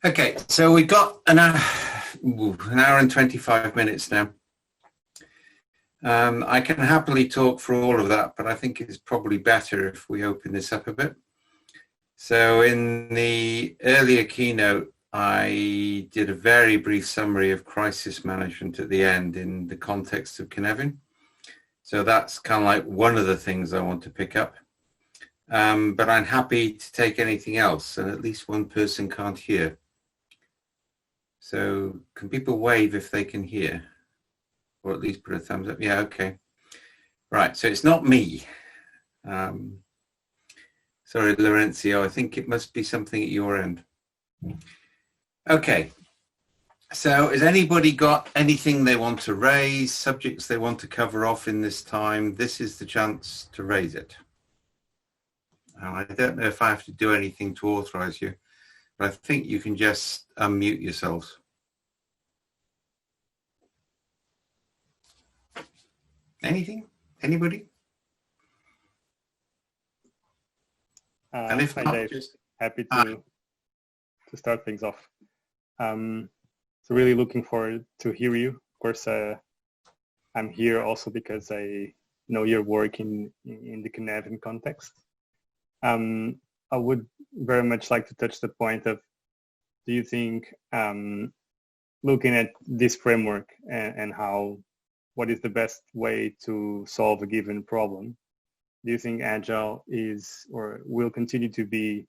Okay, so we've got an hour and 25 minutes now. I can happily talk for all of that, but I think it's probably better if we open this up a bit. So in the earlier keynote, I did a very brief summary of crisis management at the end in the context of Canaan. So that's kind of like one of the things I want to pick up. But I'm happy to take anything else, and at least one person can't hear. So can people wave if they can hear? Or at least put a thumbs up? Yeah, okay. Right, so it's not me. Sorry, Laurencio, I think it must be something at your end. Okay, so has anybody got anything they want to raise, subjects they want to cover off in this time? This is the chance to raise it. I don't know if I have to do anything to authorize you, but I think you can just unmute yourselves. Anything? Anybody? And if hi, not, Dave. Just happy to start things off. So really looking forward to hear you. Of course, I'm here also because I know your work in the Canaan context. I would very much like to touch the point of, do you think looking at this framework and what is the best way to solve a given problem, do you think Agile is or will continue to be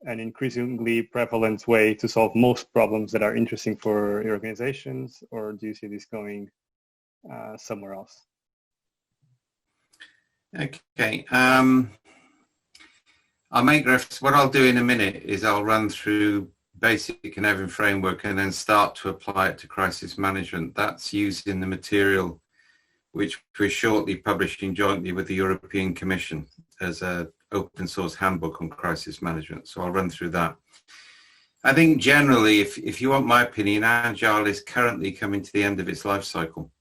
an increasingly prevalent way to solve most problems that are interesting for your organizations, or do you see this going somewhere else? Okay. I'll make reference. What I'll do in a minute is I'll run through basic Canaan framework and then start to apply it to crisis management. That's used in the material which we're shortly publishing jointly with the European Commission as an open source handbook on crisis management. So I'll run through that. I think generally, if you want my opinion, Agile is currently coming to the end of its life cycle.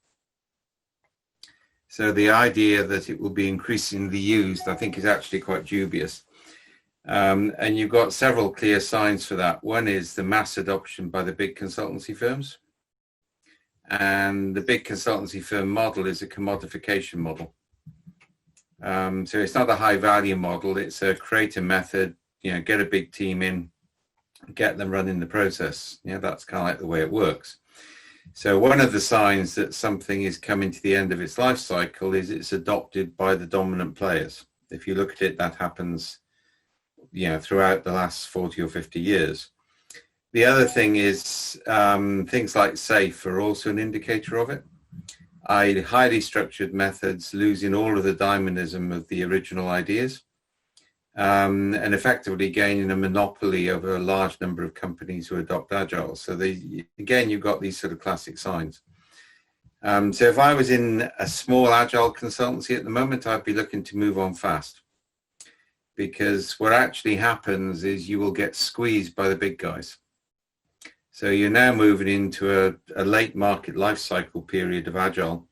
So the idea that it will be increasingly used, I think, is actually quite dubious. And you've got several clear signs for that. One is the mass adoption by the big consultancy firms. And the big consultancy firm model is a commodification model. So it's not a high value model. It's a create a method, get a big team in, get them running the process. That's kind of like the way it works. So one of the signs that something is coming to the end of its life cycle is it's adopted by the dominant players. If you look at it, that happens throughout the last 40 or 50 years. The other thing is things like SAFe are also an indicator of it. Highly structured methods losing all of the dynamism of the original ideas and effectively gaining a monopoly over a large number of companies who adopt Agile. So again, you've got these sort of classic signs. So if I was in a small Agile consultancy at the moment, I'd be looking to move on fast. Because what actually happens is you will get squeezed by the big guys. So you're now moving into a late market life cycle period of Agile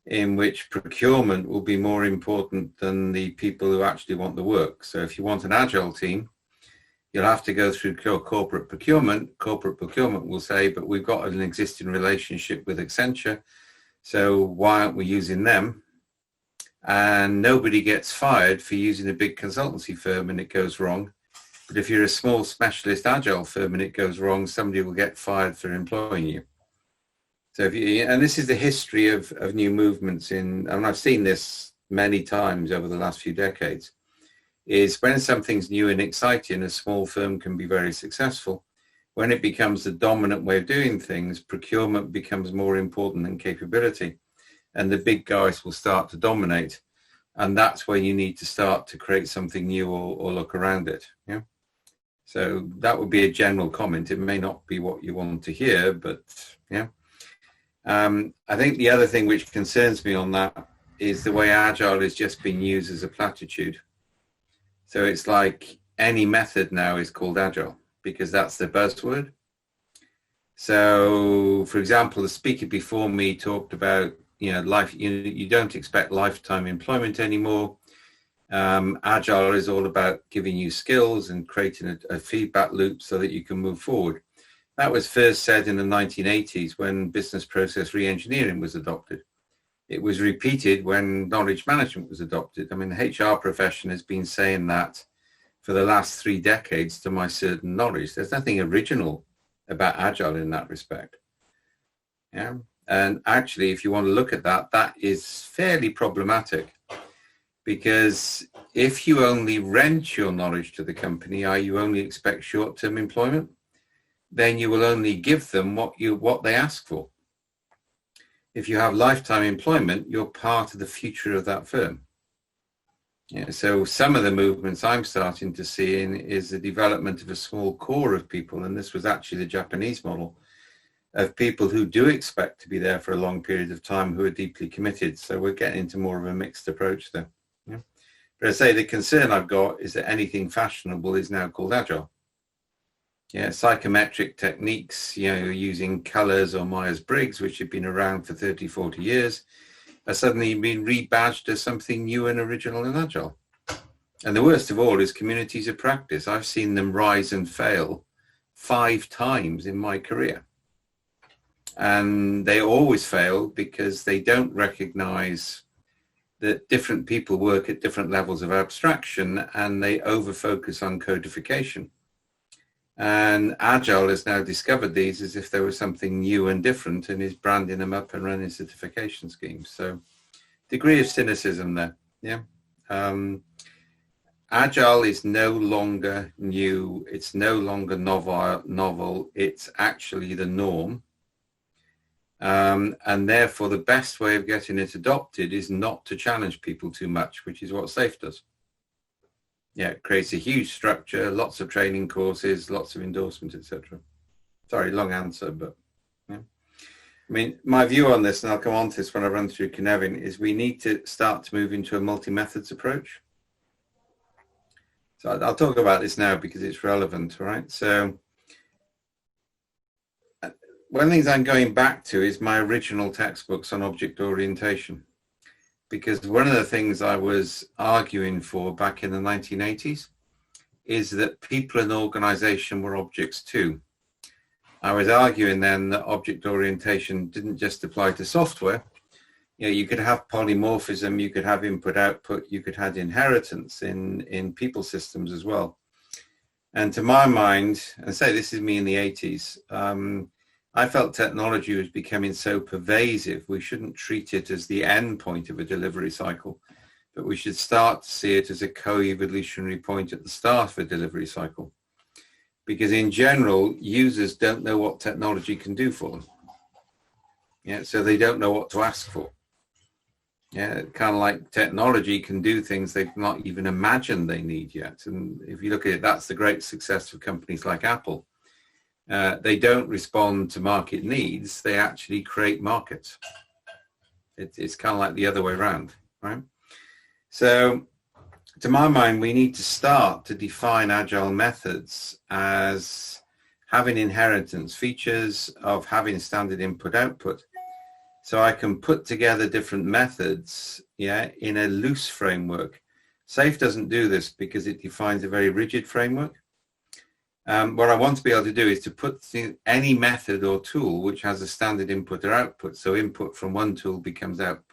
in which procurement will be more important than the people who actually want the work. So if you want an Agile team, you'll have to go through corporate procurement. Corporate procurement will say, but we've got an existing relationship with Accenture, so why aren't we using them? And nobody gets fired for using a big consultancy firm and it goes wrong. But if you're a small specialist Agile firm and it goes wrong, somebody will get fired for employing you. So and this is the history of new movements and I've seen this many times over the last few decades, is when something's new and exciting, a small firm can be very successful. When it becomes the dominant way of doing things, procurement becomes more important than capability. And the big guys will start to dominate. And that's where you need to start to create something new or look around it. Yeah. So that would be a general comment. It may not be what you want to hear, but yeah. I think the other thing which concerns me on that is the way Agile is just being used as a platitude. So it's like any method now is called Agile because that's the buzzword. So, for example, the speaker before me talked about you don't expect lifetime employment anymore. Agile is all about giving you skills and creating a feedback loop so that you can move forward. That was first said in the 1980s when business process re-engineering was adopted. It was repeated when knowledge management was adopted. I mean, the HR profession has been saying that for the last 3 decades to my certain knowledge. There's nothing original about Agile in that respect. Yeah. And actually, if you want to look at that, that is fairly problematic, because if you only rent your knowledge to the company, or you only expect short-term employment, then you will only give them what they ask for. If you have lifetime employment, you're part of the future of that firm. Yeah, so some of the movements I'm starting to see is the development of a small core of people, and this was actually the Japanese model, of people who do expect to be there for a long period of time, who are deeply committed. So we're getting into more of a mixed approach there. Yeah. But I say the concern I've got is that anything fashionable is now called Agile. Yeah, psychometric techniques, using colors or Myers-Briggs, which have been around for 30, 40 years, are suddenly being rebadged as something new and original and Agile. And the worst of all is communities of practice. I've seen them rise and fail 5 times in my career. And they always fail because they don't recognize that different people work at different levels of abstraction, and they over-focus on codification. And Agile has now discovered these as if there was something new and different, and is branding them up and running certification schemes. So degree of cynicism there. Yeah. Agile is no longer new. It's no longer novel. It's actually the norm. And therefore the best way of getting it adopted is not to challenge people too much, which is what SAFe does. Yeah, it creates a huge structure, lots of training courses, lots of endorsements, etc. Sorry, long answer, but yeah. I mean, my view on this, and I'll come on to this when I run through Canaan, is we need to start to move into a multi-methods approach. So I'll talk about this now because it's relevant, right? So one of the things I'm going back to is my original textbooks on object orientation. Because one of the things I was arguing for back in the 1980s is that people in organization were objects too. I was arguing then that object orientation didn't just apply to software. You could have polymorphism, you could have input-output, you could have inheritance in people systems as well. And to my mind, and say this is me in the 80s, I felt technology was becoming so pervasive, we shouldn't treat it as the end point of a delivery cycle, but we should start to see it as a co-evolutionary point at the start of a delivery cycle. Because in general, users don't know what technology can do for them. Yeah, so they don't know what to ask for. Yeah, kind of like technology can do things they've not even imagined they need yet. And if you look at it, that's the great success of companies like Apple. They don't respond to market needs, they actually create markets. It's kind of like the other way around, right? So to my mind, we need to start to define Agile methods as having inheritance, features of having standard input-output. So I can put together different methods, yeah, in a loose framework. SAFe doesn't do this because it defines a very rigid framework. What I want to be able to do is to put any method or tool which has a standard input or output. So input from one tool becomes out,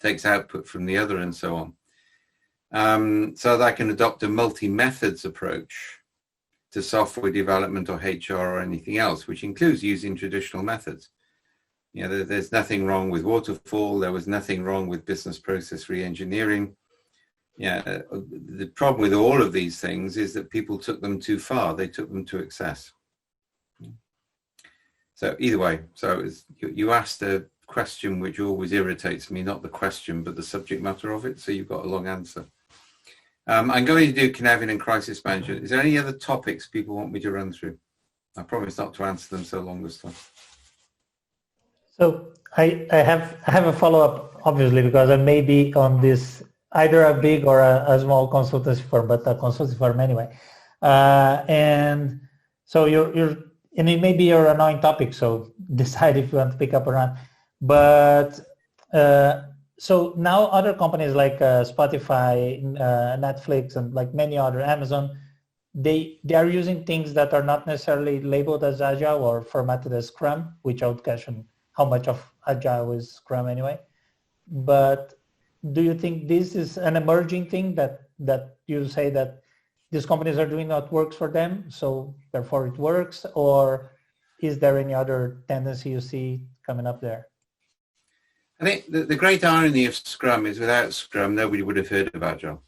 takes output from the other, and so on. So that I can adopt a multi-methods approach to software development or HR or anything else, which includes using traditional methods. There's nothing wrong with waterfall. There was nothing wrong with business process re-engineering. Yeah, the problem with all of these things is that people took them too far. They took them to excess. So either way, you asked a question which always irritates me, not the question, but the subject matter of it. So you've got a long answer. I'm going to do Canaan and crisis management. Is there any other topics people want me to run through? I promise not to answer them so long this time. So I have a follow-up, obviously, because I may be on this either a big or a small consultancy firm, but a consultancy firm anyway. And so and it may be your annoying topic, so decide if you want to pick up or not. But so now other companies like Spotify, Netflix, and like many other, Amazon, they are using things that are not necessarily labeled as Agile or formatted as Scrum, which I would question how much of Agile is Scrum anyway. But do you think this is an emerging thing that you say that these companies are doing what works for them, so therefore it works, or is there any other tendency you see coming up there? I think the great irony of Scrum is without Scrum, nobody would have heard of Agile.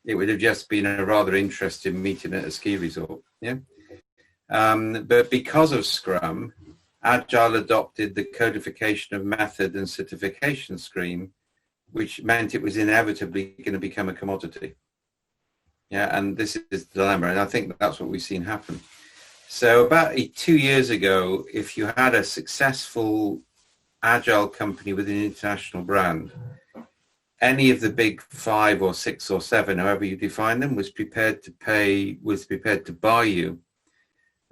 It would have just been a rather interesting meeting at a ski resort. Yeah. But because of Scrum, Agile adopted the codification of method and certification scheme, which meant it was inevitably going to become a commodity. Yeah, and this is the dilemma, and I think that's what we've seen happen. So about 2 years ago, if you had a successful Agile company with an international brand, any of the big 5 or 6 or 7, however you define them, was prepared to buy you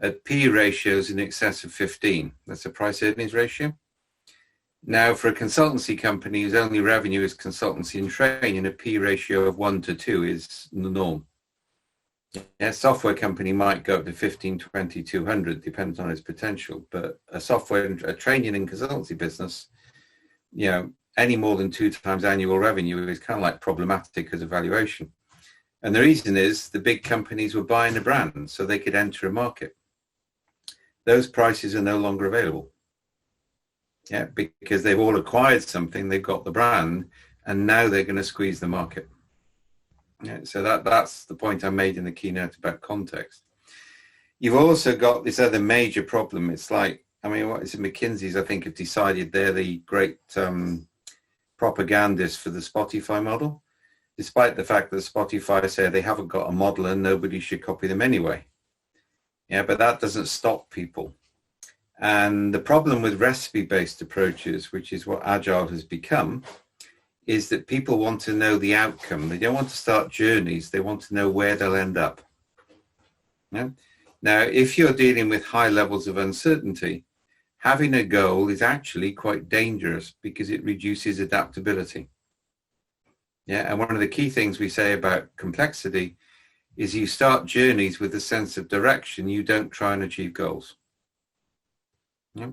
at P ratios in excess of 15. That's a price earnings ratio. Now, for a consultancy company whose only revenue is consultancy and training, a P ratio of 1 to 2 is the norm. A software company might go up to 15, 20, 200, depends on its potential. But a training and consultancy business, any more than 2 times annual revenue is kind of like problematic as a valuation. And the reason is the big companies were buying a brand so they could enter a market. Those prices are no longer available. Yeah, because they've all acquired something, they've got the brand, and now they're going to squeeze the market. Yeah, so that's the point I made in the keynote about context. You've also got this other major problem. It's like, what is it? McKinsey's, I think, have decided they're the great propagandists for the Spotify model, despite the fact that Spotify say they haven't got a model and nobody should copy them anyway. Yeah, but that doesn't stop people. And the problem with recipe-based approaches, which is what Agile has become, is that people want to know the outcome. They don't want to start journeys. They want to know where they'll end up. Yeah? Now, if you're dealing with high levels of uncertainty, having a goal is actually quite dangerous because it reduces adaptability. Yeah, and one of the key things we say about complexity is you start journeys with a sense of direction. You don't try and achieve goals. Yeah.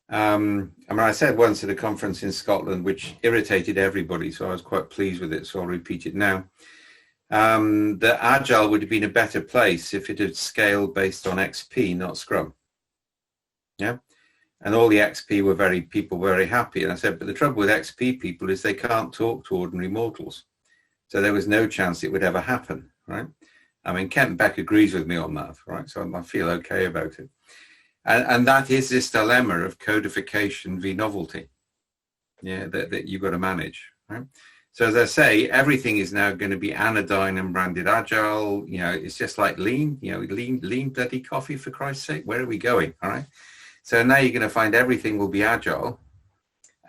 I said once at a conference in Scotland, which irritated everybody, so I was quite pleased with it, so I'll repeat it now, that Agile would have been a better place if it had scaled based on XP, not Scrum. Yeah, and all the XP people were very happy. And I said, but the trouble with XP people is they can't talk to ordinary mortals. So there was no chance it would ever happen, right? Kent Beck agrees with me on that, right? So I feel okay about it. And that is this dilemma of codification v novelty, yeah, that you've got to manage, right? So as I say, everything is now going to be anodyne and branded Agile. It's just like lean, lean bloody coffee, for Christ's sake. Where are we going, all right? So now you're going to find everything will be Agile,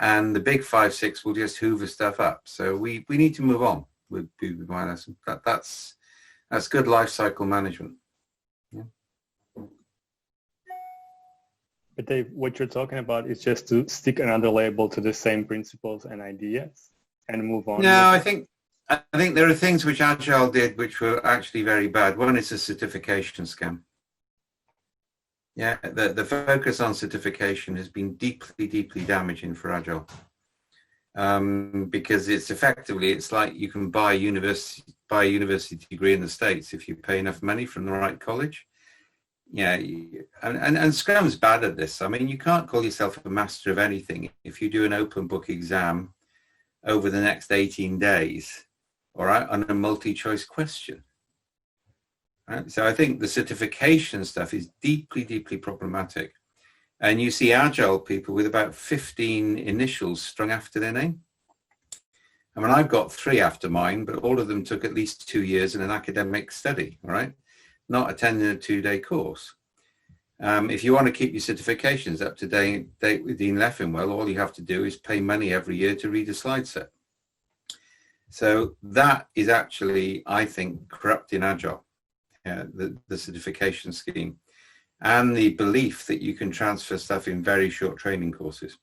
and the big 5, 6 will just hoover stuff up. So we need to move on with my lesson. That's good life cycle management. Yeah. But Dave, what you're talking about is just to stick another label to the same principles and ideas and move on. No, I think there are things which Agile did which were actually very bad. One is a certification scam. Yeah, the focus on certification has been deeply, deeply damaging for Agile. Because it's like you can buy a university degree in the States if you pay enough money from the right college. Yeah, and Scrum's bad at this. You can't call yourself a master of anything if you do an open book exam over the next 18 days, all right, on a multi-choice question. Right? So I think the certification stuff is deeply, deeply problematic. And you see Agile people with about 15 initials strung after their name. I've got 3 after mine, but all of them took at least 2 years in an academic study, all right? Not attending a 2-day course. If you want to keep your certifications up to date with Dean Leffenwell, all you have to do is pay money every year to read a slide set. So that is actually, I think, corrupting Agile, the certification scheme, and the belief that you can transfer stuff in very short training courses.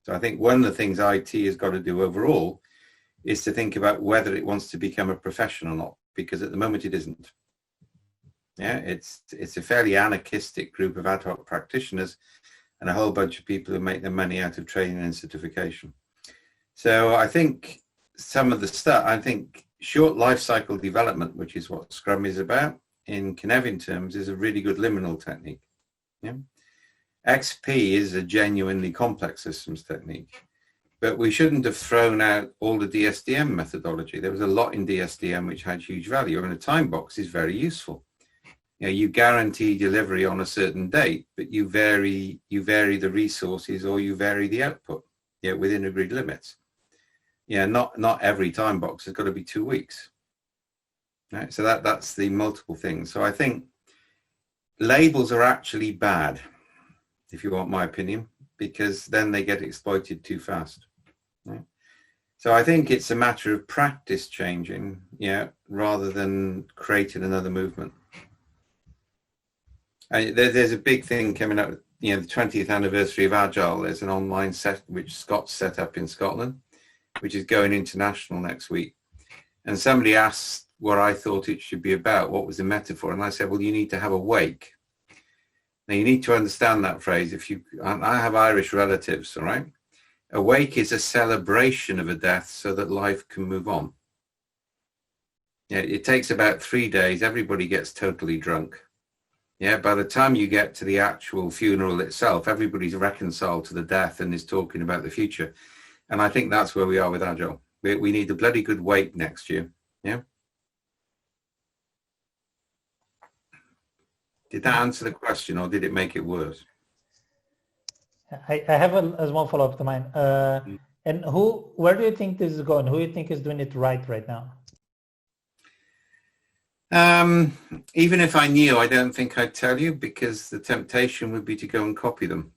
So I think one of the things IT has got to do overall is to think about whether it wants to become a profession or not. because at the moment it isn't. Yeah, it's a fairly anarchistic group of ad hoc practitioners and a whole bunch of people who make their money out of training and certification. So I think some of the stuff, I think short life cycle development, which is what Scrum is about in Canaan terms, is a really good liminal technique. Yeah. XP is a genuinely complex systems technique, but we shouldn't have thrown out all the DSDM methodology. There was a lot in DSDM which had huge value, and a time box is very useful. You know, you guarantee delivery on a certain date, but you vary the resources or you vary the output, yeah, within agreed limits. Yeah, not every time box has got to be 2 weeks. Right? So that's the multiple things. So I think labels are actually bad, if you want my opinion, because then they get exploited too fast. Right? So I think it's a matter of practice changing, yeah, rather than creating another movement. There's a big thing coming up, you know, the 20th anniversary of Agile. There's an online set which Scott's set up in Scotland, which is going international next week. And somebody asked what I thought it should be about, what was the metaphor? And I said, well, you need to have a wake. Now you need to understand that phrase. I have Irish relatives, all right? A wake is a celebration of a death so that life can move on. Yeah, it takes about 3 days. Everybody gets totally drunk. Yeah, by the time you get to the actual funeral itself, everybody's reconciled to the death and is talking about the future. And I think that's where we are with Agile. We need a bloody good wake next year. Yeah. Did that answer the question, or did it make it worse? I have a small follow-up to mine. And where do you think this is going? Who do you think is doing it right now? Even if I knew, I don't think I'd tell you, because the temptation would be to go and copy them.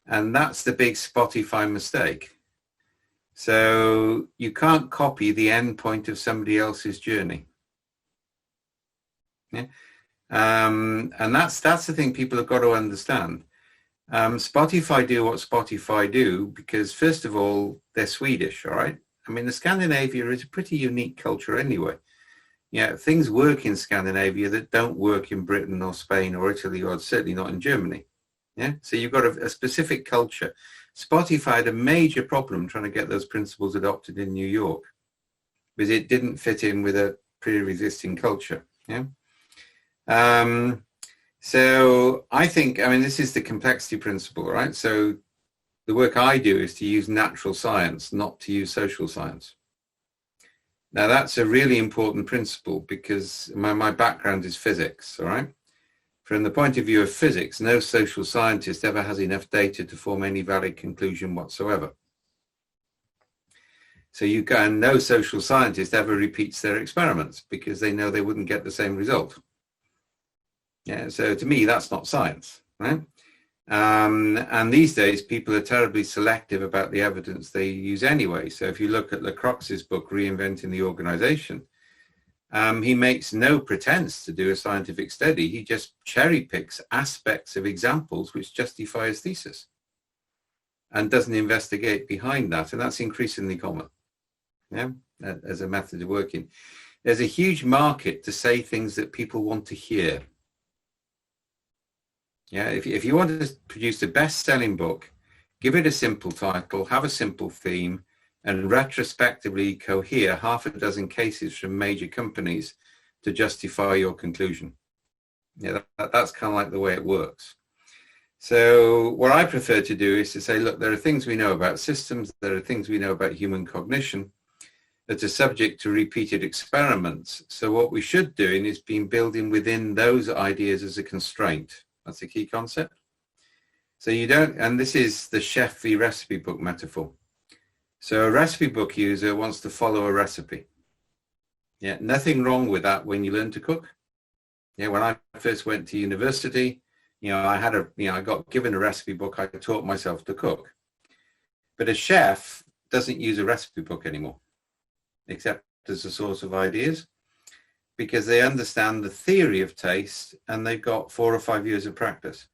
And that's the big Spotify mistake. So you can't copy the end point of somebody else's journey. Yeah. And that's the thing people have got to understand. Spotify do what Spotify do because, first of all, they're Swedish, all right? I mean, the Scandinavia is a pretty unique culture anyway. Yeah, things work in Scandinavia that don't work in Britain or Spain or Italy, or certainly not in Germany. Yeah, so you've got a specific culture. Spotify had a major problem trying to get those principles adopted in New York because it didn't fit in with a pre-existing culture. Yeah. So I think, I mean, this is the complexity principle, right? So the work I do is to use natural science, not to use social science. Now that's a really important principle because my background is physics, all right? From the point of view of physics, no social scientist ever has enough data to form any valid conclusion whatsoever. So no social scientist ever repeats their experiments because they know they wouldn't get the same result. Yeah, so to me, that's not science, right? And these days, people are terribly selective about the evidence they use anyway. So if you look at Lacroix's book, Reinventing the Organization, he makes no pretense to do a scientific study. He just cherry picks aspects of examples which justify his thesis and doesn't investigate behind that. And that's increasingly common, yeah, as a method of working. There's a huge market to say things that people want to hear. Yeah, if you want to produce a best-selling book, give it a simple title, have a simple theme, and retrospectively cohere half a dozen cases from major companies to justify your conclusion. Yeah, that's kind of like the way it works. So what I prefer to do is to say, look, there are things we know about systems, there are things we know about human cognition that are subject to repeated experiments. So what we should do is be building within those ideas as a constraint. That's a key concept. So you don't, and this is the chef v recipe book metaphor. So a recipe book user wants to follow a recipe. Yeah, nothing wrong with that when you learn to cook. Yeah, when I first went to university, I got given a recipe book, I taught myself to cook. But a chef doesn't use a recipe book anymore, except as a source of ideas, because they understand the theory of taste and they've got 4 or 5 years of practice.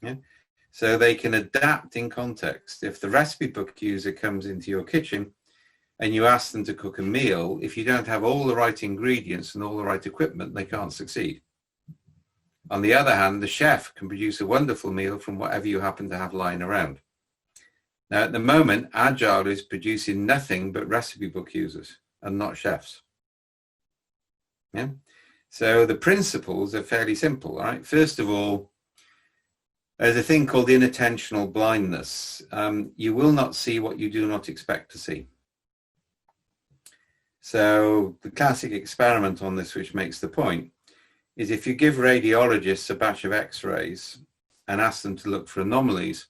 Yeah. So they can adapt in context. If the recipe book user comes into your kitchen, and you ask them to cook a meal, if you don't have all the right ingredients and all the right equipment, they can't succeed. On the other hand, the chef can produce a wonderful meal from whatever you happen to have lying around. Now, at the moment, Agile is producing nothing but recipe book users and not chefs. Yeah. So the principles are fairly simple, right? First of all, there's a thing called inattentional blindness. You will not see what you do not expect to see. So the classic experiment on this, which makes the point, is if you give radiologists a batch of x-rays and ask them to look for anomalies,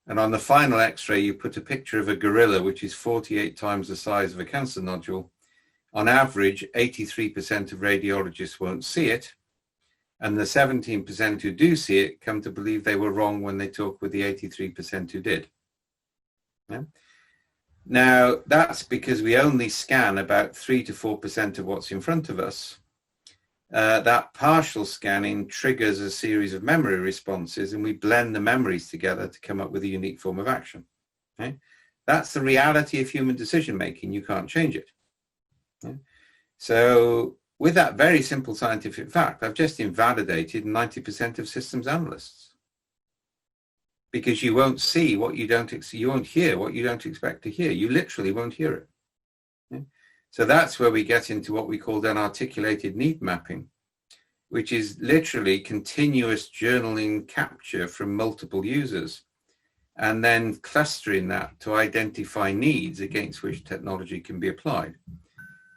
and on the final x-ray you put a picture of a gorilla which is 48 times the size of a cancer nodule, on average 83% of radiologists won't see it, and the 17% who do see it come to believe they were wrong when they talk with the 83% who did. Yeah? Now, that's because we only scan about 3 to 4% of what's in front of us. That partial scanning triggers a series of memory responses, and we blend the memories together to come up with a unique form of action. Okay? That's the reality of human decision making. You can't change it. Okay? So with that very simple scientific fact, I've just invalidated 90% of systems analysts, because you won't see what you don't, you won't hear what you don't expect to hear. You literally won't hear it. Okay? So that's where we get into what we call then articulated need mapping, which is literally continuous journaling capture from multiple users, and then clustering that to identify needs against which technology can be applied.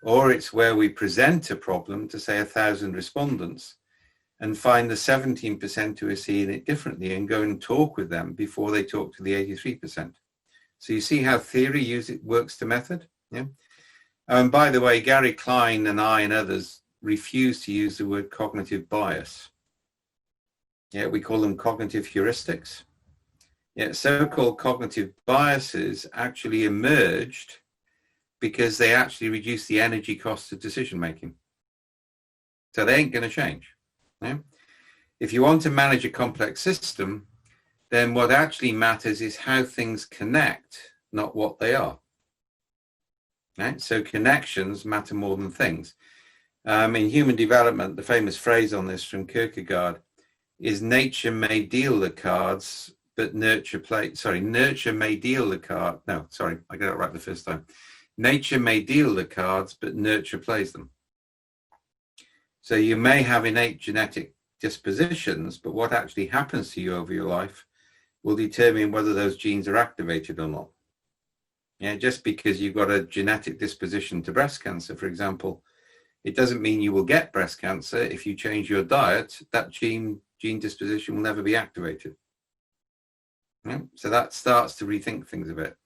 Or it's where we present a problem to, say, 1,000 respondents and find the 17% who are seeing it differently and go and talk with them before they talk to the 83%. So you see how theory works to method? Yeah. And by the way, Gary Klein and I and others refuse to use the word cognitive bias. Yeah, we call them cognitive heuristics. Yeah, so-called cognitive biases actually emerged because they actually reduce the energy cost of decision making. So they ain't going to change. Yeah? If you want to manage a complex system, then what actually matters is how things connect, not what they are. Right? So connections matter more than things. In human development, the famous phrase on this from Kierkegaard is nature may deal the cards, but nurture may deal the card. No, sorry, I got it right the first time. Nature may deal the cards, but nurture plays them. So you may have innate genetic dispositions, but what actually happens to you over your life will determine whether those genes are activated or not. Yeah, just because you've got a genetic disposition to breast cancer, for example, it doesn't mean you will get breast cancer. If you change your diet, that gene disposition will never be activated. Yeah? So that starts to rethink things a bit.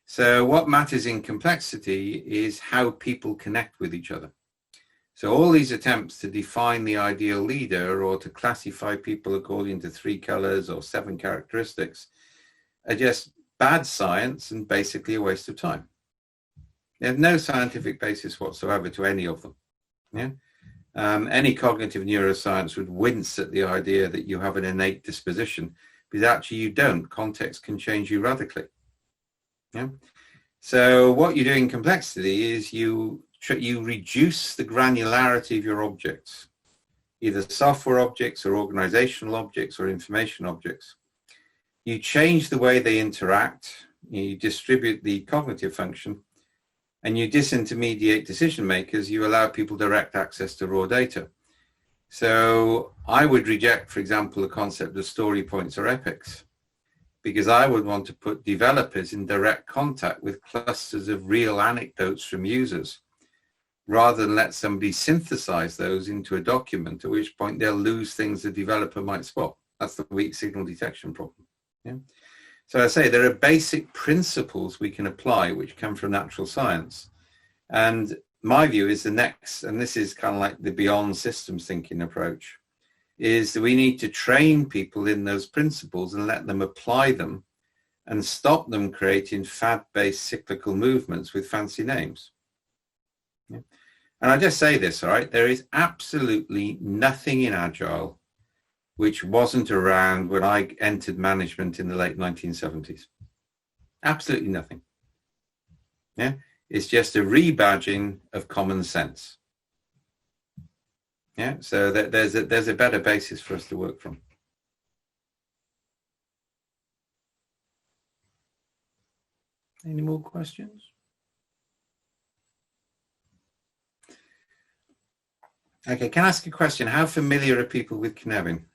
So what matters in complexity is how people connect with each other. So all these attempts to define the ideal leader or to classify people according to 3 colors or 7 characteristics are just bad science and basically a waste of time. There's no scientific basis whatsoever to any of them. Yeah? Any cognitive neuroscience would wince at the idea that you have an innate disposition, because actually you don't. Context can change you radically. Yeah? So what you do in complexity is you reduce the granularity of your objects, either software objects or organizational objects or information objects. You change the way they interact, you distribute the cognitive function, and you disintermediate decision makers. You allow people direct access to raw data. So I would reject, for example, the concept of story points or epics, because I would want to put developers in direct contact with clusters of real anecdotes from users, rather than let somebody synthesize those into a document, at which point they'll lose things the developer might spot. That's the weak signal detection problem. Yeah? So I say there are basic principles we can apply which come from natural science. And my view is the next, and this is kind of like the beyond systems thinking approach, is that we need to train people in those principles and let them apply them and stop them creating fad-based cyclical movements with fancy names. Yeah. And I just say this, all right, there is absolutely nothing in Agile which wasn't around when I entered management in the late 1970s. Absolutely nothing. Yeah. It's just a rebadging of common sense. Yeah, so there's a better basis for us to work from. Any more questions? Okay, can I ask a question? How familiar are people with Canaan?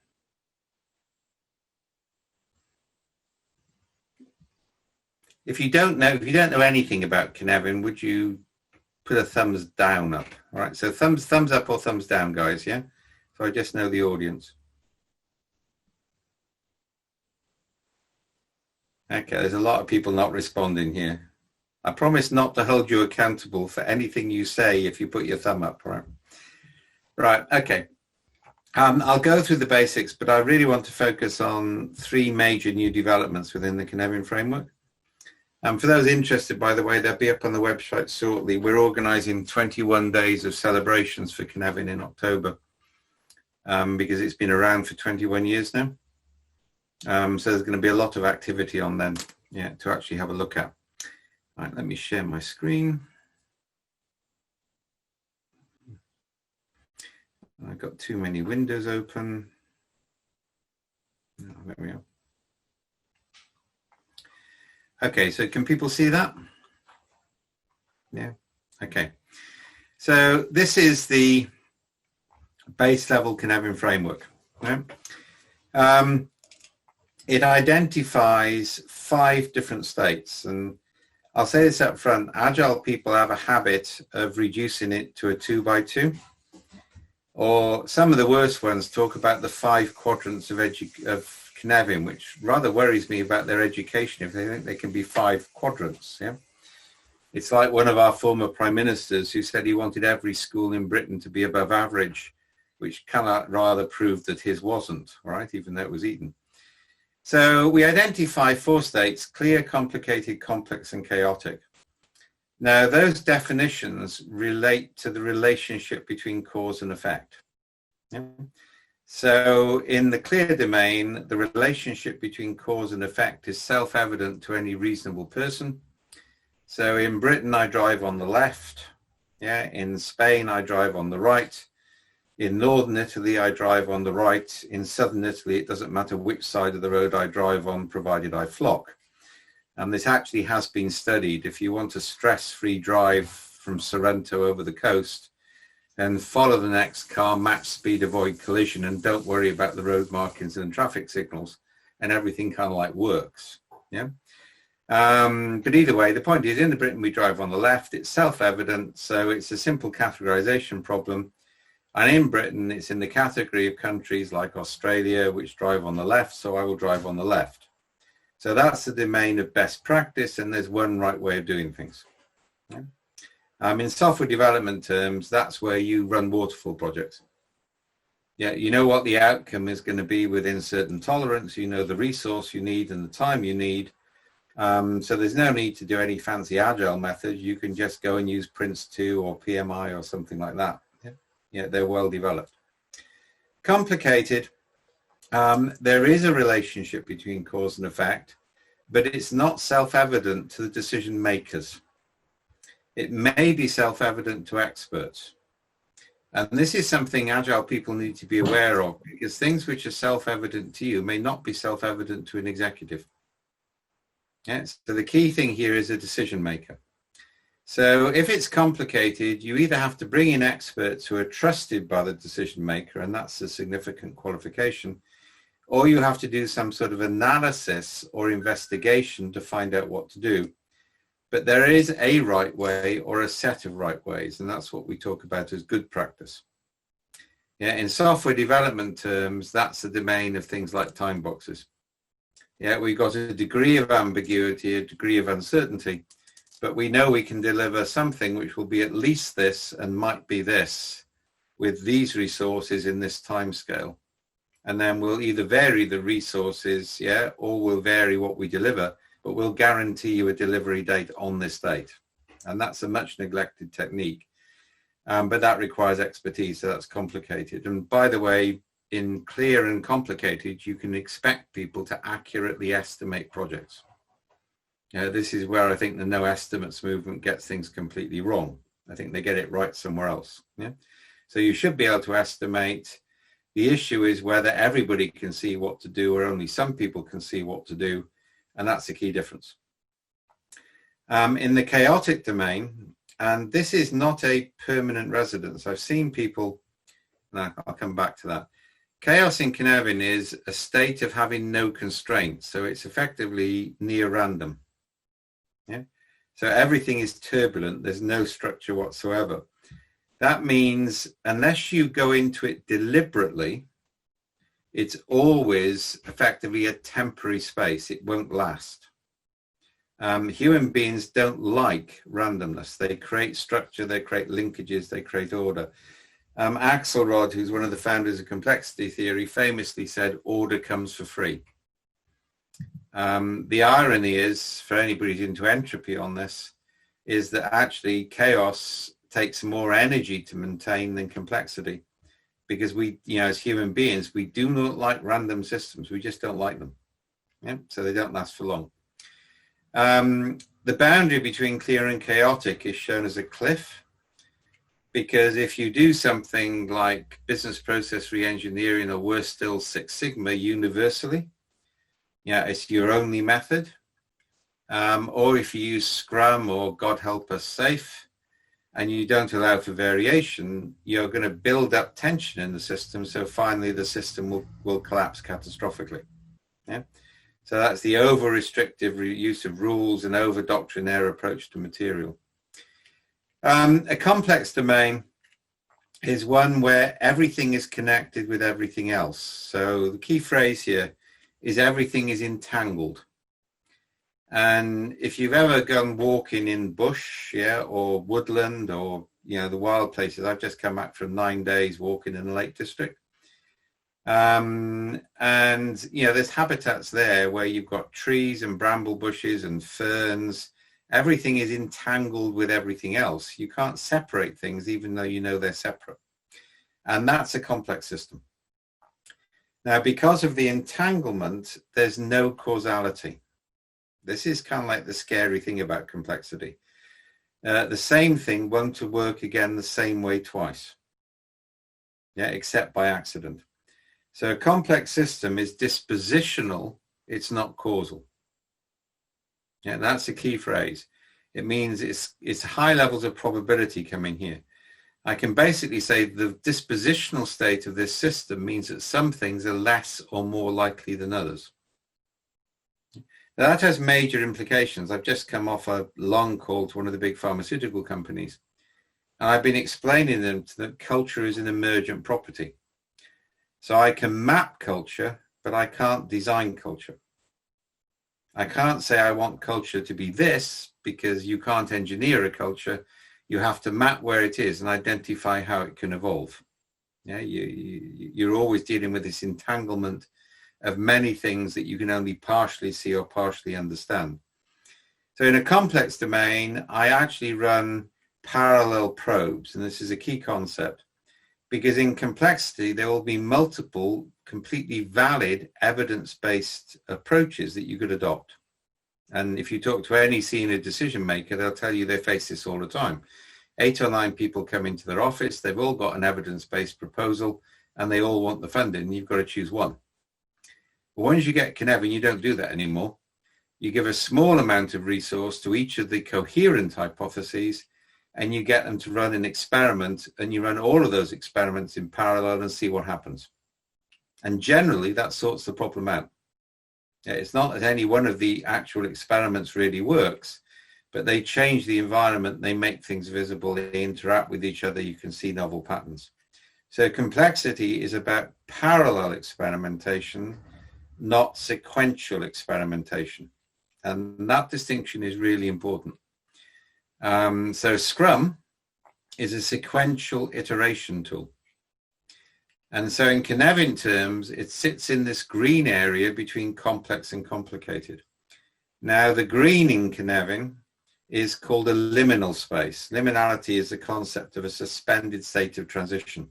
If you don't know anything about Canaan, would you put a thumbs down up? All right, so thumbs up or thumbs down, guys, yeah? So I just know the audience. Okay, there's a lot of people not responding here. I promise not to hold you accountable for anything you say if you put your thumb up, right? Right, okay. I'll go through the basics, but I really want to focus on 3 major new developments within the Canaan framework. For those interested, by the way, they'll be up on the website shortly. We're organizing 21 days of celebrations for Canaan in October because it's been around for 21 years now. So there's going to be a lot of activity on them, yeah, to actually have a look at. All right, let me share my screen. I've got too many windows open. Oh, there we are. Okay, so can people see that? Yeah, okay. So this is the base level Canaan framework. Yeah? It identifies 5 different states, and I'll say this up front, Agile people have a habit of reducing it to a 2x2, or some of the worst ones talk about the 5 quadrants of Canaan, which rather worries me about their education if they think they can be 5 quadrants. Yeah, it's like one of our former prime ministers who said he wanted every school in Britain to be above average, which cannot rather prove that his wasn't, right, even though it was Eden. So we identify 4 states: clear, complicated, complex, and chaotic. Now, those definitions relate to the relationship between cause and effect. Yeah? So in the clear domain, the relationship between cause and effect is self-evident to any reasonable person. So in Britain, I drive on the left. Yeah, in Spain, I drive on the right. In northern Italy, I drive on the right. In southern Italy, it doesn't matter which side of the road I drive on, provided I flock. And this actually has been studied. If you want a stress-free drive from Sorrento over the coast, then follow the next car, match speed, avoid collision, and don't worry about the road markings and traffic signals, and everything kind of like works. Yeah. But either way, the point is, in Britain, we drive on the left. It's self-evident, so it's a simple categorization problem. And in Britain, it's in the category of countries like Australia, which drive on the left, so I will drive on the left. So that's the domain of best practice, and there's one right way of doing things. Yeah. In software development terms, that's where you run waterfall projects. Yeah, you know what the outcome is going to be within certain tolerance, you know the resource you need and the time you need. So there's no need to do any fancy Agile methods. You can just go and use Prince2 or PMI or something like that. Yeah, they're well developed. Complicated, there is a relationship between cause and effect, but it's not self-evident to the decision makers. It may be self-evident to experts. And this is something Agile people need to be aware of, because things which are self-evident to you may not be self-evident to an executive. Yeah, so the key thing here is a decision maker. So if it's complicated, you either have to bring in experts who are trusted by the decision maker, and that's a significant qualification, or you have to do some sort of analysis or investigation to find out what to do. But there is a right way or a set of right ways, and that's what we talk about as good practice. Yeah, in software development terms, that's the domain of things like time boxes. Yeah, we've got a degree of ambiguity, a degree of uncertainty, but we know we can deliver something which will be at least this and might be this with these resources in this time scale. And then we'll either vary the resources, yeah, or we'll vary what we deliver, but we'll guarantee you a delivery date on this date. And that's a much neglected technique, but that requires expertise, so that's complicated. And by the way, in clear and complicated, you can expect people to accurately estimate projects. This is where I think the no estimates movement gets things completely wrong. I think they get it right somewhere else. Yeah. So you should be able to estimate. The issue is whether everybody can see what to do or only some people can see what to do. And that's the key difference. In the chaotic domain, and this is not a permanent residence. I've seen people, and I'll come back to that. Chaos in Canaan is a state of having no constraints. So it's effectively near random. Yeah. So everything is turbulent. There's no structure whatsoever. That means unless you go into it deliberately, it's always effectively a temporary space. It won't last. Human beings don't like randomness. They create structure, they create linkages, they create order. Axelrod, who's one of the founders of complexity theory, famously said, order comes for free. The irony is, for anybody who's into entropy on this, is that actually chaos takes more energy to maintain than complexity, because we, as human beings, we do not like random systems. We just don't like them. Yeah, so they don't last for long. The boundary between clear and chaotic is shown as a cliff, because if you do something like business process re-engineering, or worse still, Six Sigma universally, it's your only method. Or if you use Scrum or God help us Safe, and you don't allow for variation, you're going to build up tension in the system. So finally the system will collapse catastrophically. Yeah. So that's the over-restrictive use of rules and over-doctrinaire approach to material. A complex domain is one where everything is connected with everything else. So the key phrase here is everything is entangled. And if you've ever gone walking in bush, or woodland, or the wild places, I've just come back from 9 days walking in the Lake District. And there's habitats there where you've got trees and bramble bushes and ferns. Everything is entangled with everything else. You can't separate things even though they're separate. And that's a complex system. Now, because of the entanglement, there's no causality. This is kind of like the scary thing about complexity. The same thing won't work again the same way twice, except by accident. So a complex system is dispositional, it's not causal. That's a key phrase. It means it's high levels of probability coming here. I can basically say the dispositional state of this system means that some things are less or more likely than others. Now that has major implications. I've just come off a long call to one of the big pharmaceutical companies, and I've been explaining them that culture is an emergent property. So I can map culture, but I can't design culture. I can't say I want culture to be this, because you can't engineer a culture. You have to map where it is and identify how it can evolve. You're always dealing with this entanglement of many things that you can only partially see or partially understand. So in a complex domain, I actually run parallel probes, and this is a key concept, because in complexity, there will be multiple completely valid evidence-based approaches that you could adopt. And if you talk to any senior decision maker, they'll tell you they face this all the time. 8 or 9 people come into their office, they've all got an evidence-based proposal, and they all want the funding, and you've got to choose one. But once you get Canaan, you don't do that anymore. You give a small amount of resource to each of the coherent hypotheses, and you get them to run an experiment, and you run all of those experiments in parallel and see what happens. And generally, that sorts the problem out. It's not that any one of the actual experiments really works, but they change the environment, they make things visible, they interact with each other, you can see novel patterns. So complexity is about parallel experimentation, not sequential experimentation. And that distinction is really important. So Scrum is a sequential iteration tool. And so in Canaan terms, it sits in this green area between complex and complicated. Now the green in Canaan is called a liminal space. Liminality is the concept of a suspended state of transition.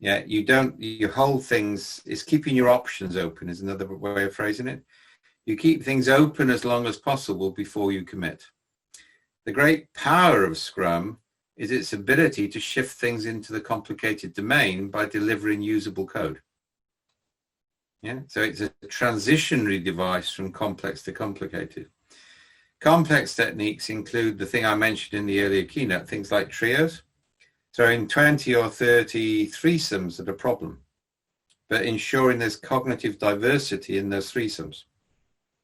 You hold things, it's keeping your options open is another way of phrasing it. You keep things open as long as possible before you commit. The great power of Scrum is its ability to shift things into the complicated domain by delivering usable code. Yeah, so it's a transitionary device from complex to complicated. Complex techniques include the thing I mentioned in the earlier keynote, things like trios. Throwing 20 or 30 threesomes at a problem, but ensuring there's cognitive diversity in those threesomes.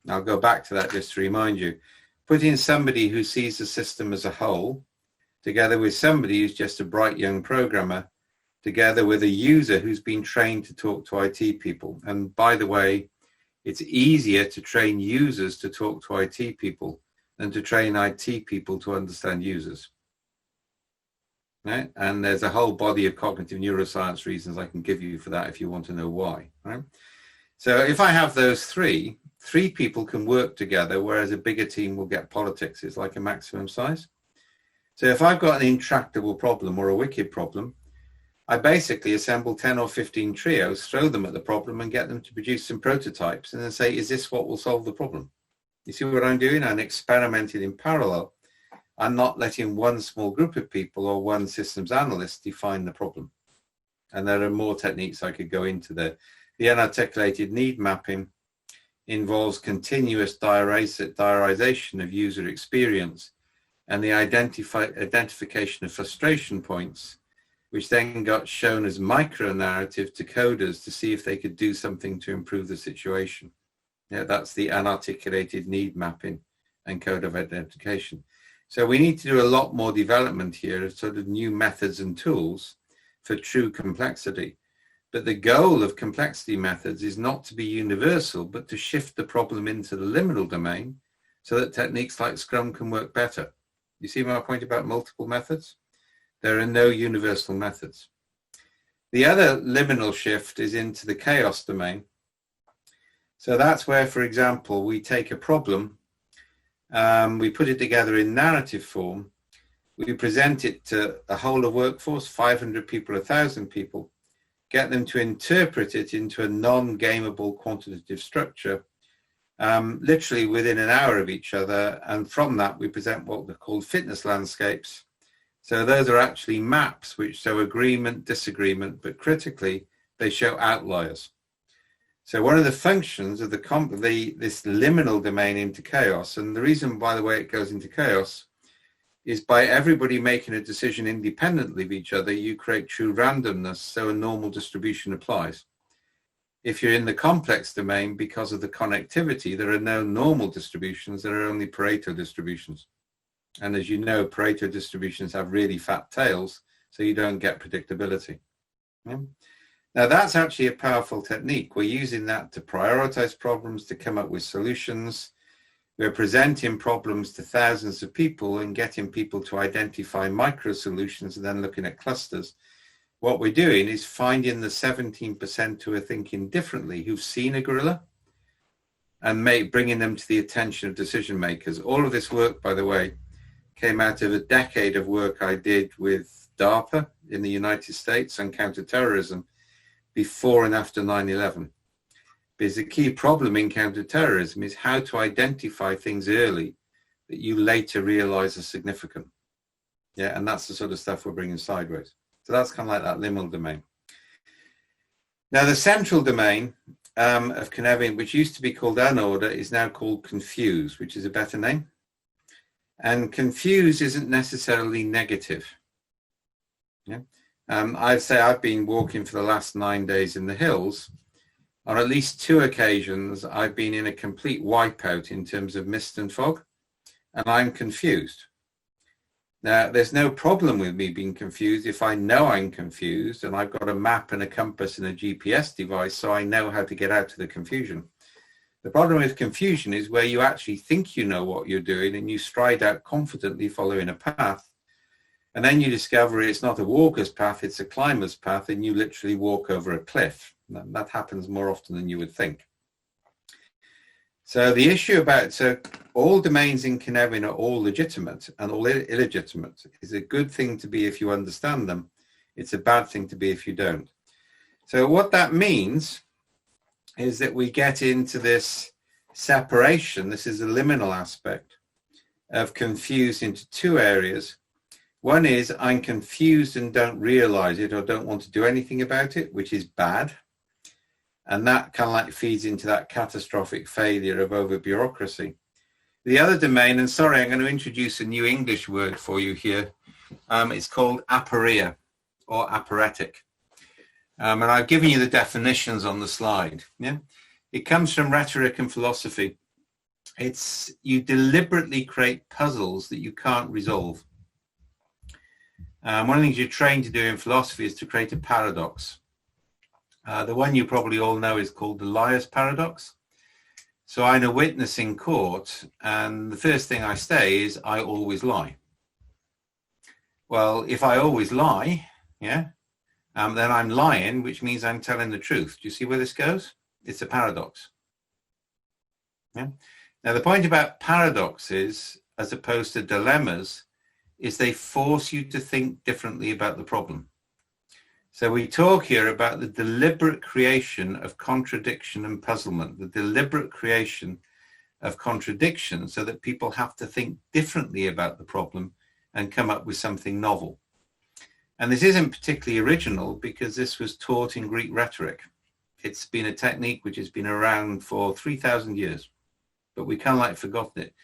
I'll go back to that just to remind you. Putting somebody who sees the system as a whole, together with somebody who's just a bright young programmer, together with a user who's been trained to talk to IT people. And by the way, it's easier to train users to talk to IT people than to train IT people to understand users. Right? And there's a whole body of cognitive neuroscience reasons I can give you for that if you want to know why. Right? So if I have those three people can work together, whereas a bigger team will get politics. It's like a maximum size. So if I've got an intractable problem or a wicked problem, I basically assemble 10 or 15 trios, throw them at the problem and get them to produce some prototypes and then say, is this what will solve the problem? You see what I'm doing? I'm experimenting in parallel. I'm not letting one small group of people or one systems analyst define the problem. And there are more techniques I could go into there. The unarticulated need mapping involves continuous diarization of user experience and the identification of frustration points, which then got shown as micro-narrative to coders to see if they could do something to improve the situation. Yeah, that's the unarticulated need mapping and code of identification. So we need to do a lot more development here of sort of new methods and tools for true complexity. But the goal of complexity methods is not to be universal, but to shift the problem into the liminal domain so that techniques like Scrum can work better. You see my point about multiple methods? There are no universal methods. The other liminal shift is into the chaos domain. So that's where, for example, we take a problem, we put it together in narrative form, we present it to a whole of workforce, 500 people, 1,000 people, get them to interpret it into a non-gameable quantitative structure, literally within an hour of each other. And from that, we present what are called fitness landscapes. So those are actually maps which show agreement, disagreement, but critically, they show outliers. So one of the functions of this liminal domain into chaos, and the reason, by the way, it goes into chaos, is by everybody making a decision independently of each other, you create true randomness, so a normal distribution applies. If you're in the complex domain, because of the connectivity, there are no normal distributions, there are only Pareto distributions. And as you know, Pareto distributions have really fat tails, so you don't get predictability. Yeah? Now, that's actually a powerful technique. We're using that to prioritize problems, to come up with solutions. We're presenting problems to thousands of people and getting people to identify micro solutions and then looking at clusters. What we're doing is finding the 17% who are thinking differently, who've seen a gorilla, and bringing them to the attention of decision makers. All of this work, by the way, came out of a decade of work I did with DARPA in the United States on counterterrorism before and after 9/11. Because the key problem in counterterrorism is how to identify things early that you later realize are significant. Yeah, and that's the sort of stuff we're bringing sideways. So that's kind of like that liminal domain. Now, the central domain of Canaan, which used to be called unorder, is now called confuse, which is a better name. And confuse isn't necessarily negative. Yeah. I'd say I've been walking for the last 9 days in the hills. On at least 2 occasions, I've been in a complete wipeout in terms of mist and fog, and I'm confused. Now, there's no problem with me being confused if I know I'm confused and I've got a map and a compass and a GPS device, so I know how to get out of the confusion. The problem with confusion is where you actually think you know what you're doing and you stride out confidently following a path, and then you discover it's not a walker's path, it's a climber's path, and you literally walk over a cliff. That happens more often than you would think. So the issue so all domains in Canaan are all legitimate and all illegitimate. It's a good thing to be if you understand them. It's a bad thing to be if you don't. So what that means is that we get into this separation, this is the liminal aspect of confused, into two areas. One is I'm confused and don't realize it or don't want to do anything about it, which is bad. And that kind of like feeds into that catastrophic failure of over bureaucracy. The other domain, and sorry, I'm going to introduce a new English word for you here. It's called aporia or aporetic. And I've given you the definitions on the slide. Yeah, it comes from rhetoric and philosophy. It's you deliberately create puzzles that you can't resolve. One of the things you're trained to do in philosophy is to create a paradox. The one you probably all know is called the liar's paradox. So I'm a witness in court, and the first thing I say is, I always lie. Well, if I always lie, yeah, then I'm lying, which means I'm telling the truth. Do you see where this goes? It's a paradox. Yeah. Now, the point about paradoxes, as opposed to dilemmas, is they force you to think differently about the problem. So we talk here about the deliberate creation of contradiction and puzzlement, the deliberate creation of contradiction so that people have to think differently about the problem and come up with something novel. And this isn't particularly original because this was taught in Greek rhetoric. It's been a technique which has been around for 3,000 years, but we kind of like forgotten it.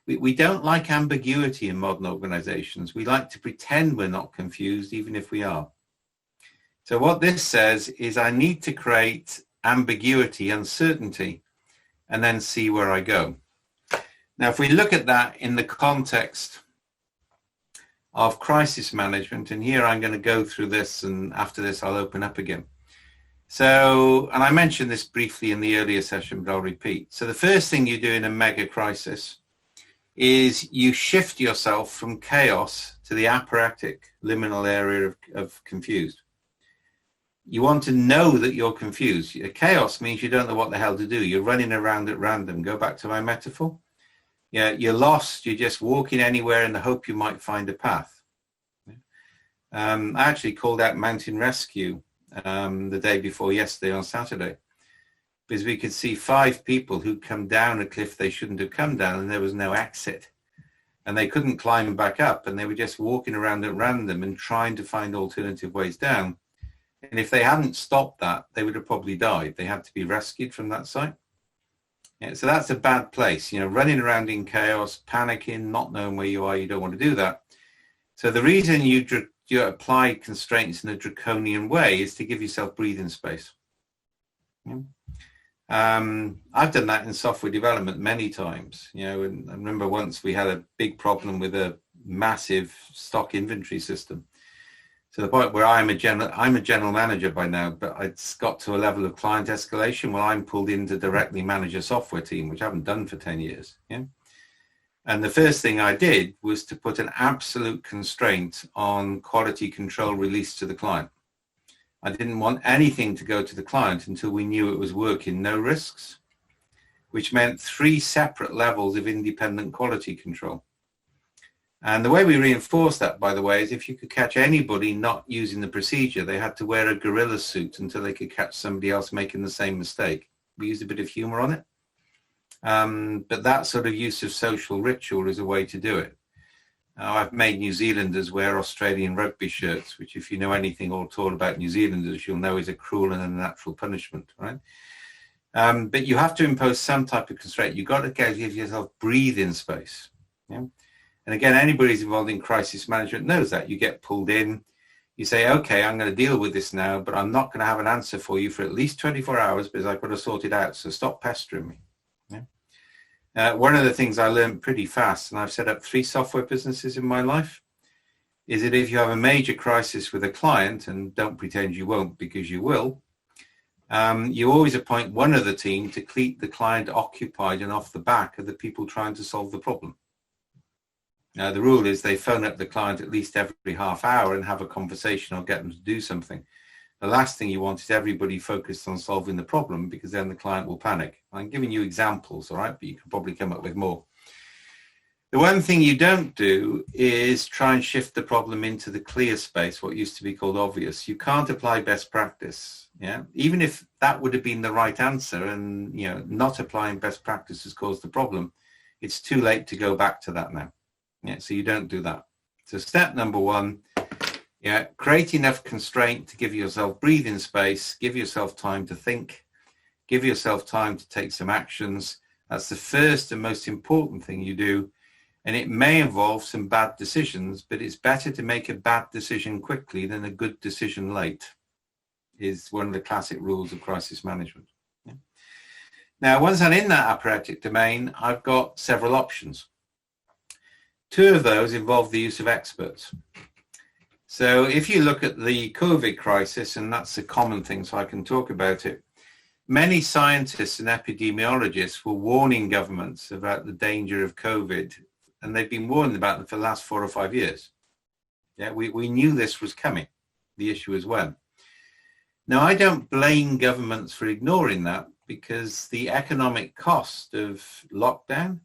We don't like ambiguity in modern organizations. We like to pretend we're not confused, even if we are. So what this says is I need to create ambiguity, uncertainty, and then see where I go. Now, if we look at that in the context of crisis management, and here I'm going to go through this, and after this I'll open up again. So, and I mentioned this briefly in the earlier session, but I'll repeat. So the first thing you do in a mega crisis is you shift yourself from chaos to the aporetic liminal area of confused. You want to know that you're confused. Chaos means you don't know what the hell to do. You're running around at random. Go back to my metaphor. Yeah, you're lost. You're just walking anywhere in the hope you might find a path. I actually called out mountain rescue the day before yesterday on Saturday, because we could see 5 people who'd come down a cliff they shouldn't have come down, and there was no exit. And they couldn't climb back up, and they were just walking around at random and trying to find alternative ways down. And if they hadn't stopped that, they would have probably died. They had to be rescued from that site. Yeah, so that's a bad place, running around in chaos, panicking, not knowing where you are. You don't want to do that. So the reason you apply constraints in a draconian way is to give yourself breathing space. Yeah. I've done that in software development many times. And I remember once we had a big problem with a massive stock inventory system, to the point where I'm a general manager by now, but it's got to a level of client escalation where I'm pulled in to directly manage a software team, which I haven't done for 10 years. Yeah? And the first thing I did was to put an absolute constraint on quality control released to the client. I didn't want anything to go to the client until we knew it was working, no risks, which meant 3 separate levels of independent quality control. And the way we reinforced that, by the way, is if you could catch anybody not using the procedure, they had to wear a gorilla suit until they could catch somebody else making the same mistake. We used a bit of humor on it. But that sort of use of social ritual is a way to do it. I've made New Zealanders wear Australian rugby shirts, which if you know anything at all about New Zealanders, you'll know is a cruel and unnatural punishment, right? But you have to impose some type of constraint. You've got to give yourself breathing space. Yeah? And again, anybody who's involved in crisis management knows that. You get pulled in, you say, okay, I'm going to deal with this now, but I'm not going to have an answer for you for at least 24 hours because I've got to sort it out, so stop pestering me. Yeah? One of the things I learned pretty fast, and I've set up 3 software businesses in my life, is that if you have a major crisis with a client, and don't pretend you won't because you will, you always appoint one of the team to keep the client occupied and off the back of the people trying to solve the problem. Now, the rule is they phone up the client at least every half hour and have a conversation or get them to do something. The last thing you want is everybody focused on solving the problem, because then the client will panic. I'm giving you examples, all right, but you can probably come up with more. The one thing you don't do is try and shift the problem into the clear space, what used to be called obvious. You can't apply best practice. Yeah, even if that would have been the right answer, and not applying best practice has caused the problem, it's too late to go back to that now. Yeah, so you don't do that. So step number one, create enough constraint to give yourself breathing space, give yourself time to think, give yourself time to take some actions. That's the first and most important thing you do. And it may involve some bad decisions, but it's better to make a bad decision quickly than a good decision late, is one of the classic rules of crisis management. Yeah. Now, once I'm in that apparetic domain, I've got several options. Two of those involve the use of experts. So if you look at the COVID crisis, and that's a common thing, so I can talk about it, many scientists and epidemiologists were warning governments about the danger of COVID, and they've been warning about them for the last 4 or 5 years. Yeah, we knew this was coming. The issue is when. Now, I don't blame governments for ignoring that, because the economic cost of lockdown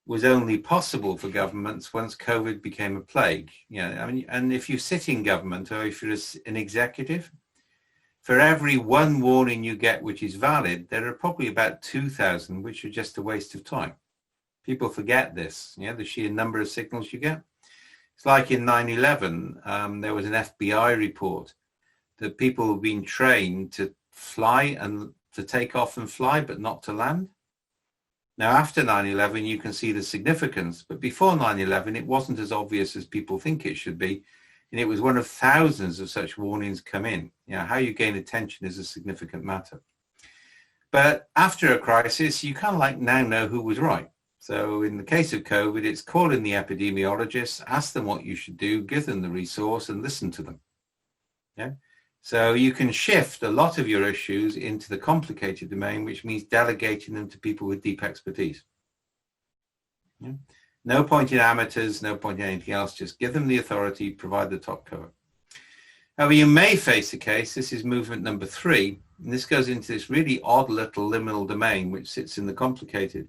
was only possible for governments once COVID became a plague. And if you sit in government, or if you're an executive, for every one warning you get which is valid, there are probably about 2,000 which are just a waste of time. People forget this, the sheer number of signals you get. It's like in 9/11, there was an FBI report that people have been trained to fly and to take off and fly, but not to land. Now, after 9/11, you can see the significance, but before 9/11, it wasn't as obvious as people think it should be. And it was one of thousands of such warnings come in. How you gain attention is a significant matter. But after a crisis, you kind of now know who was right. So in the case of COVID, it's call in the epidemiologists, ask them what you should do, give them the resource, and listen to them. Yeah. So you can shift a lot of your issues into the complicated domain, which means delegating them to people with deep expertise. Yeah. No point in amateurs, no point in anything else. Just give them the authority, provide the top cover. However, you may face a case, this is movement number 3, and this goes into this really odd little liminal domain, which sits in the complicated,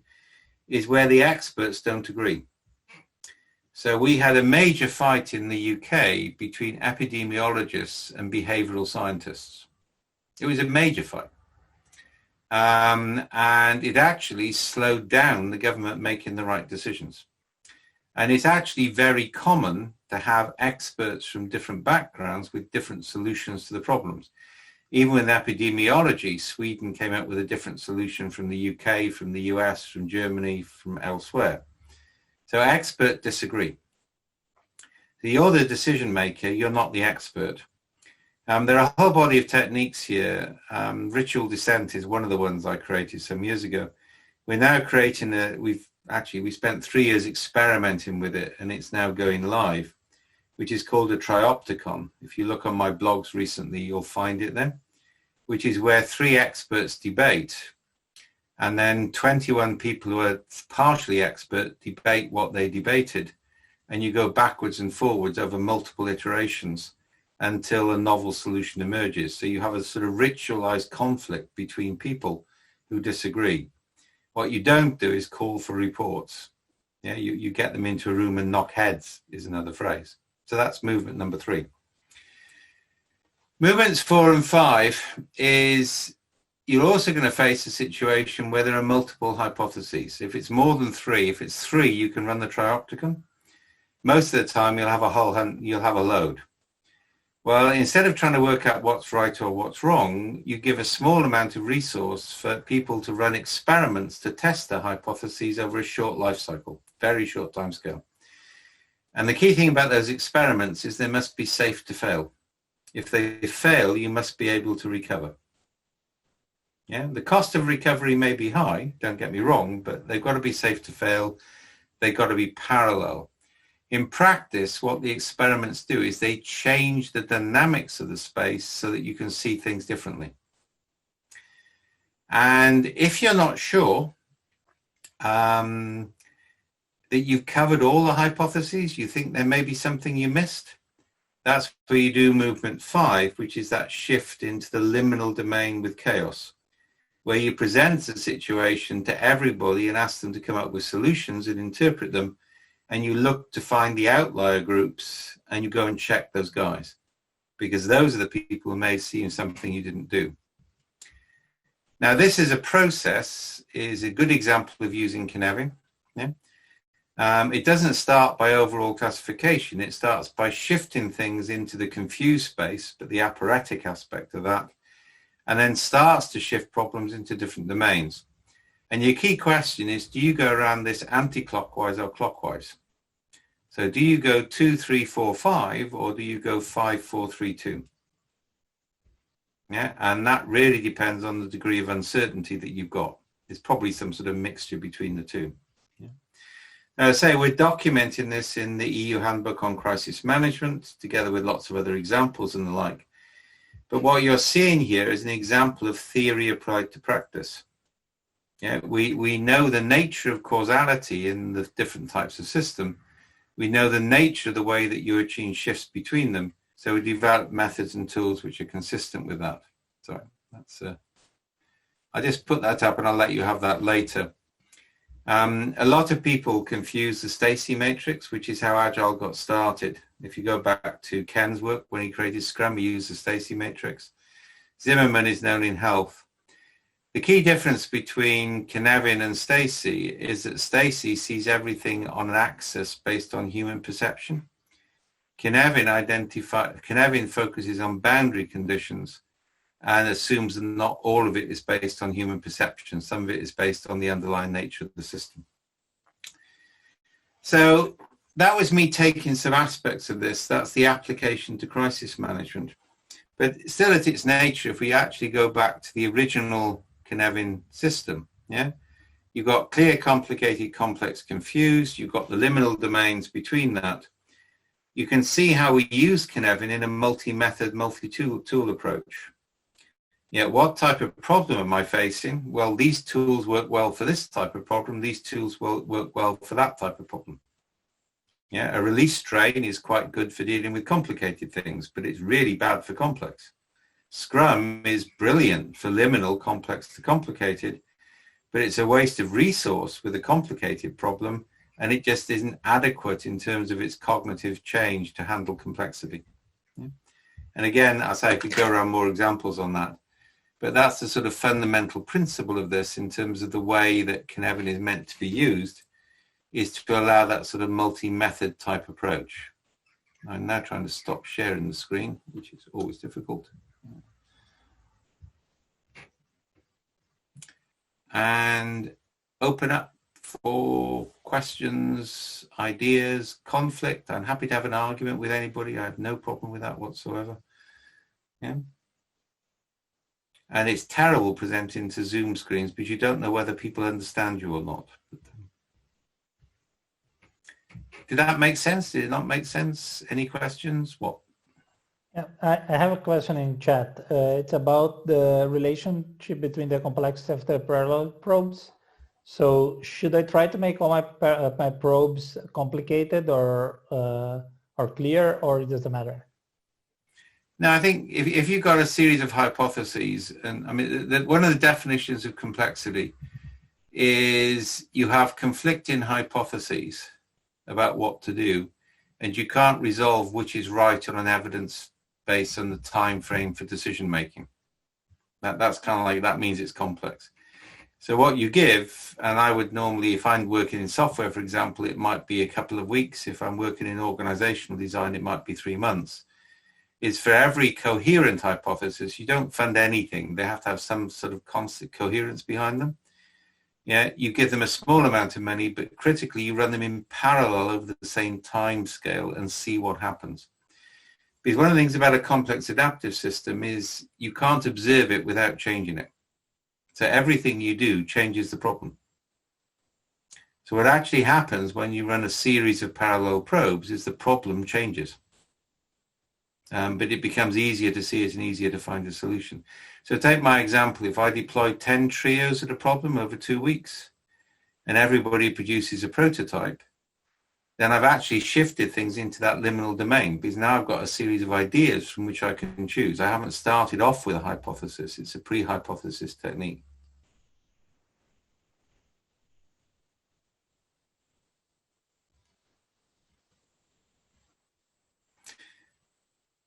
is where the experts don't agree. So we had a major fight in the UK between epidemiologists and behavioral scientists. It was a major fight. And it actually slowed down the government making the right decisions. And it's actually very common to have experts from different backgrounds with different solutions to the problems. Even with epidemiology, Sweden came up with a different solution from the UK, from the US, from Germany, from elsewhere. So experts disagree. So you're the decision maker, you're not the expert. There are a whole body of techniques here. Ritual descent is one of the ones I created some years ago. We're now creating we spent 3 years experimenting with it, and it's now going live, which is called a triopticon. If you look on my blogs recently, you'll find it then, which is where 3 experts debate, and then 21 people who are partially expert debate what they debated, and you go backwards and forwards over multiple iterations until a novel solution emerges. So you have a sort of ritualized conflict between people who disagree. What you don't do is call for reports. Yeah, you get them into a room and knock heads is another phrase. So that's movement number 3. Movements 4 and 5 is you're also going to face a situation where there are multiple hypotheses. If it's more than 3, if it's 3, you can run the triopticon. Most of the time you'll have a load. Well, instead of trying to work out what's right or what's wrong, you give a small amount of resource for people to run experiments to test their hypotheses over a short life cycle, very short time scale. And the key thing about those experiments is they must be safe to fail. If they fail, you must be able to recover. Yeah, the cost of recovery may be high, don't get me wrong, but they've got to be safe to fail. They've got to be parallel. In practice, what the experiments do is they change the dynamics of the space so that you can see things differently. And if you're not sure that you've covered all the hypotheses, you think there may be something you missed, that's where you do movement 5, which is that shift into the liminal domain with chaos, where you present a situation to everybody and ask them to come up with solutions and interpret them, and you look to find the outlier groups and you go and check those guys, because those are the people who may see something you didn't do. Now, this is a process, is a good example of using Canaan. Yeah? It doesn't start by overall classification. It starts by shifting things into the confused space, but the apparatic aspect of that, and then starts to shift problems into different domains. And your key question is, do you go around this anti-clockwise or clockwise? So do you go 2, 3, 4, 5, or do you go 5, 4, 3, 2? Yeah, and that really depends on the degree of uncertainty that you've got. It's probably some sort of mixture between the two. Yeah. Now, say we're documenting this in the EU Handbook on Crisis Management, together with lots of other examples and the like. But what you're seeing here is an example of theory applied to practice. Yeah, we know the nature of causality in the different types of system. We know the nature of the way that you achieve shifts between them. So we develop methods and tools which are consistent with that. So that's I just put that up and I'll let you have that later. A lot of people confuse the Stacy matrix, which is how Agile got started. If you go back to Ken's work, when he created Scrum, he used the Stacy matrix. Zimmerman is known in health. The key difference between Canaan and Stacy is that Stacy sees everything on an axis based on human perception. Canaan focuses on boundary conditions and assumes that not all of it is based on human perception. Some of it is based on the underlying nature of the system. So that was me taking some aspects of this. That's the application to crisis management. But still, at its nature, if we actually go back to the original Canaan system, yeah, you've got clear, complicated, complex, confused. You've got the liminal domains between that. You can see how we use Canaan in a multi-method, multi-tool approach. Yeah, what type of problem am I facing? Well, these tools work well for this type of problem. These tools will work well for that type of problem. Yeah, a release train is quite good for dealing with complicated things, but it's really bad for complex. Scrum is brilliant for liminal, complex to complicated, but it's a waste of resource with a complicated problem, and it just isn't adequate in terms of its cognitive change to handle complexity. Yeah. And again, I say I could go around more examples on that, but that's the sort of fundamental principle of this in terms of the way that Canaan is meant to be used, is to allow that sort of multi-method type approach. I'm now trying to stop sharing the screen, which is always difficult. And open up for questions, ideas, conflict. I'm happy to have an argument with anybody. I have no problem with that whatsoever. Yeah. And it's terrible presenting to Zoom screens because you don't know whether people understand you or not. Did that make sense? Did it not make sense? Any questions? What? Yeah, I have a question in chat. It's about the relationship between the complexity of the parallel probes. So should I try to make all my probes complicated or clear, or it doesn't matter? No, I think if you've got a series of hypotheses, and I mean, one of the definitions of complexity is you have conflicting hypotheses about what to do, and you can't resolve which is right on an evidence based on the time frame for decision making. That's kind of like, that means it's complex. So what you give, and I would normally, if I'm working in software, for example, it might be a couple of weeks. If I'm working in organizational design, it might be 3 months. Is for every coherent hypothesis, you don't fund anything. They have to have some sort of constant coherence behind them. Yeah, you give them a small amount of money, but critically, you run them in parallel over the same time scale and see what happens. Because one of the things about a complex adaptive system is you can't observe it without changing it. So everything you do changes the problem. So what actually happens when you run a series of parallel probes is the problem changes. But it becomes easier to see it and easier to find a solution. So take my example, if I deploy 10 trios at a problem over 2 weeks and everybody produces a prototype, then I've actually shifted things into that liminal domain, because now I've got a series of ideas from which I can choose. I haven't started off with a hypothesis. It's a pre-hypothesis technique.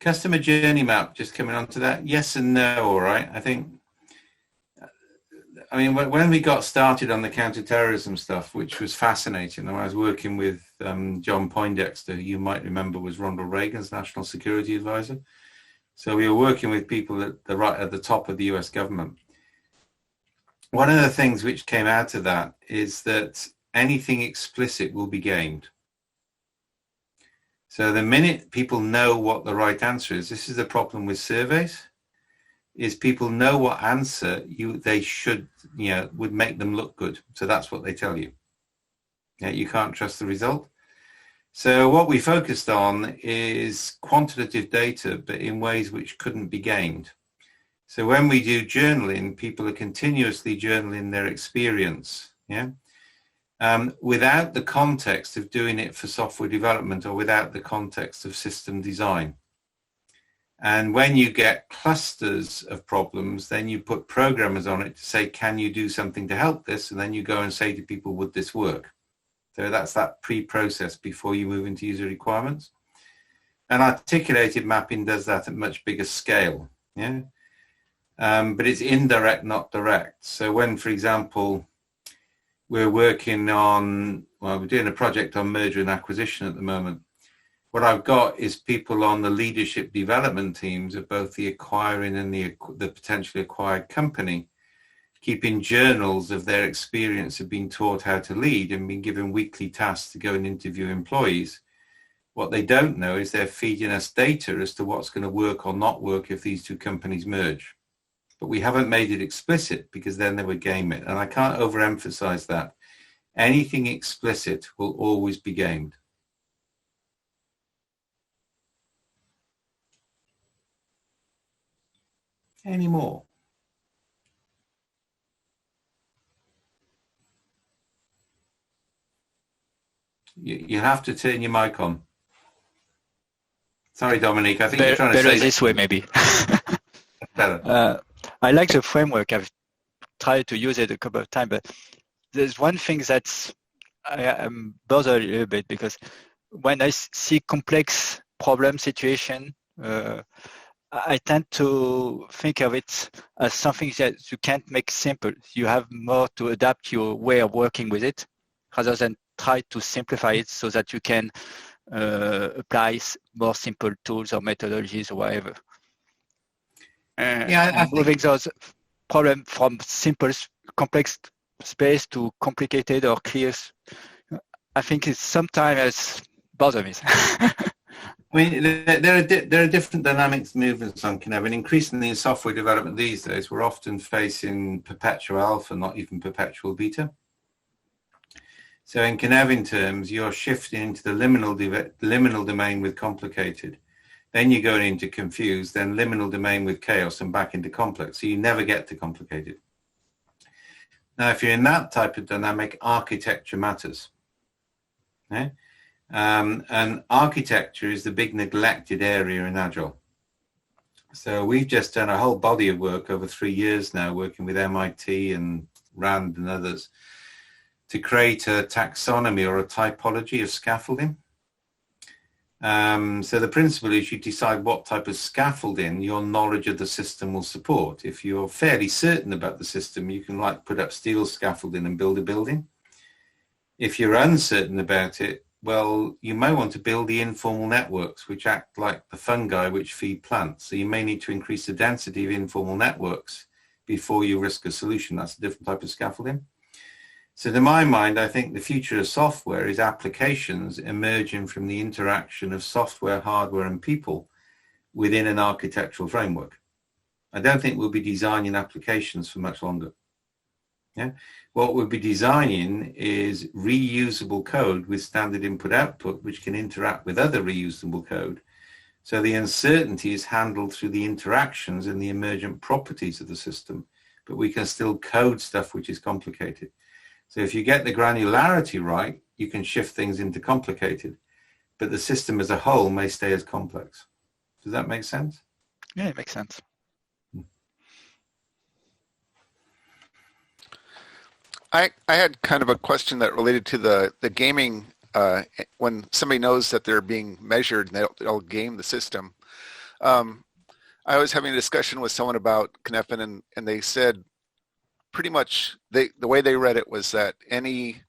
Customer journey map, just coming on to that. Yes and no, all right. I mean, when we got started on the counterterrorism stuff, which was fascinating, and I was working with John Poindexter, who you might remember was Ronald Reagan's national security advisor. So we were working with people at the top of the US government. One of the things which came out of that is that anything explicit will be gamed. So the minute people know what the right answer is, this is the problem with surveys, is people know what answer they should, would make them look good. So that's what they tell you. You can't trust the result. So what we focused on is quantitative data, but in ways which couldn't be gamed. So when we do journaling, people are continuously journaling their experience, without the context of doing it for software development or without the context of system design. And when you get clusters of problems, then you put programmers on it to say, can you do something to help this? And then you go and say to people, would this work? So that's that pre-process before you move into user requirements. And articulated mapping does that at much bigger scale. But it's indirect, not direct. So when, for example, we're working on, we're doing a project on merger and acquisition at the moment. What I've got is people on the leadership development teams of both the acquiring and the potentially acquired company, keeping journals of their experience of being taught how to lead and being given weekly tasks to go and interview employees. What they don't know is they're feeding us data as to what's going to work or not work if these two companies merge. But we haven't made it explicit because then they would game it. And I can't overemphasize that. Anything explicit will always be gamed. Any more? You have to turn your mic on. Sorry, Dominique. I think you're trying to say this way, maybe. Better. I like the framework. I've tried to use it a couple of times, but there's one thing that's I'm bothered a little bit because when I see complex problem situation, I tend to think of it as something that you can't make simple. You have more to adapt your way of working with it rather than try to simplify it so that you can apply more simple tools or methodologies or whatever. Moving those problems from simple, complex space to complicated or clear, I think it's sometimes bothers me. I mean, there are different dynamics movements on Canaan, and increasingly in software development these days, we're often facing perpetual alpha, not even perpetual beta. So in Canaan terms, you're shifting into the liminal domain with complicated. Then you're going into confused, then liminal domain with chaos and back into complex. So you never get to complicated. Now, if you're in that type of dynamic, architecture matters. Okay? And architecture is the big neglected area in Agile. So we've just done a whole body of work over 3 years now, working with MIT and RAND and others to create a taxonomy or a typology of scaffolding. So the principle is you decide what type of scaffolding your knowledge of the system will support. If you're fairly certain about the system, you can put up steel scaffolding and build a building. If you're uncertain about it, well, you may want to build the informal networks which act like the fungi which feed plants. So you may need to increase the density of informal networks before you risk a solution. That's a different type of scaffolding. So to my mind, I think the future of software is applications emerging from the interaction of software, hardware, and people within an architectural framework. I don't think we'll be designing applications for much longer. Yeah? What we'll be designing is reusable code with standard input-output, which can interact with other reusable code. So the uncertainty is handled through the interactions and the emergent properties of the system, but we can still code stuff which is complicated. So if you get the granularity right, you can shift things into complicated, but the system as a whole may stay as complex. Does that make sense? Yeah, it makes sense. I had kind of a question that related to the gaming. When somebody knows that they're being measured, and they'll game the system. I was having a discussion with someone about Canaan, and they said pretty much the way they read it was that any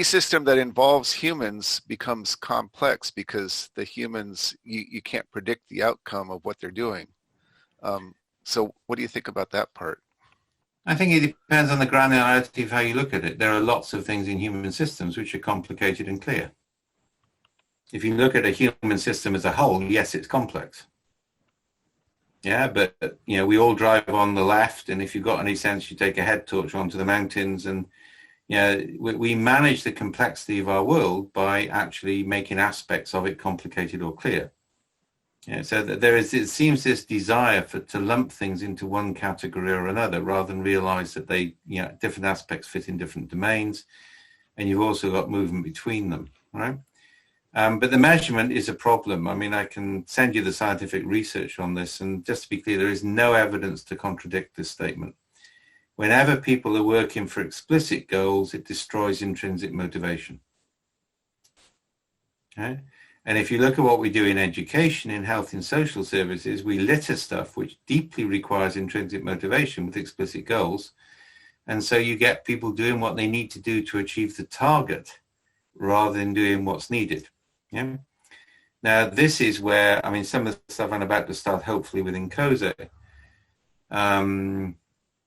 system that involves humans becomes complex because the humans, you can't predict the outcome of what they're doing. So what do you think about that part? I think it depends on the granularity of how you look at it. There are lots of things in human systems which are complicated and clear. If you look at a human system as a whole, yes, it's complex. Yeah, but we all drive on the left, and if you've got any sense, you take a head torch onto the mountains, and we manage the complexity of our world by actually making aspects of it complicated or clear. Yeah, so it seems this desire to lump things into one category or another, rather than realize that they, different aspects fit in different domains, and you've also got movement between them, right? But the measurement is a problem. I mean, I can send you the scientific research on this, and just to be clear, there is no evidence to contradict this statement. Whenever people are working for explicit goals, it destroys intrinsic motivation. Okay? And if you look at what we do in education, in health and social services, we litter stuff which deeply requires intrinsic motivation with explicit goals. And so you get people doing what they need to do to achieve the target rather than doing what's needed. Yeah. Now, this is where, some of the stuff I'm about to start, hopefully within COSA,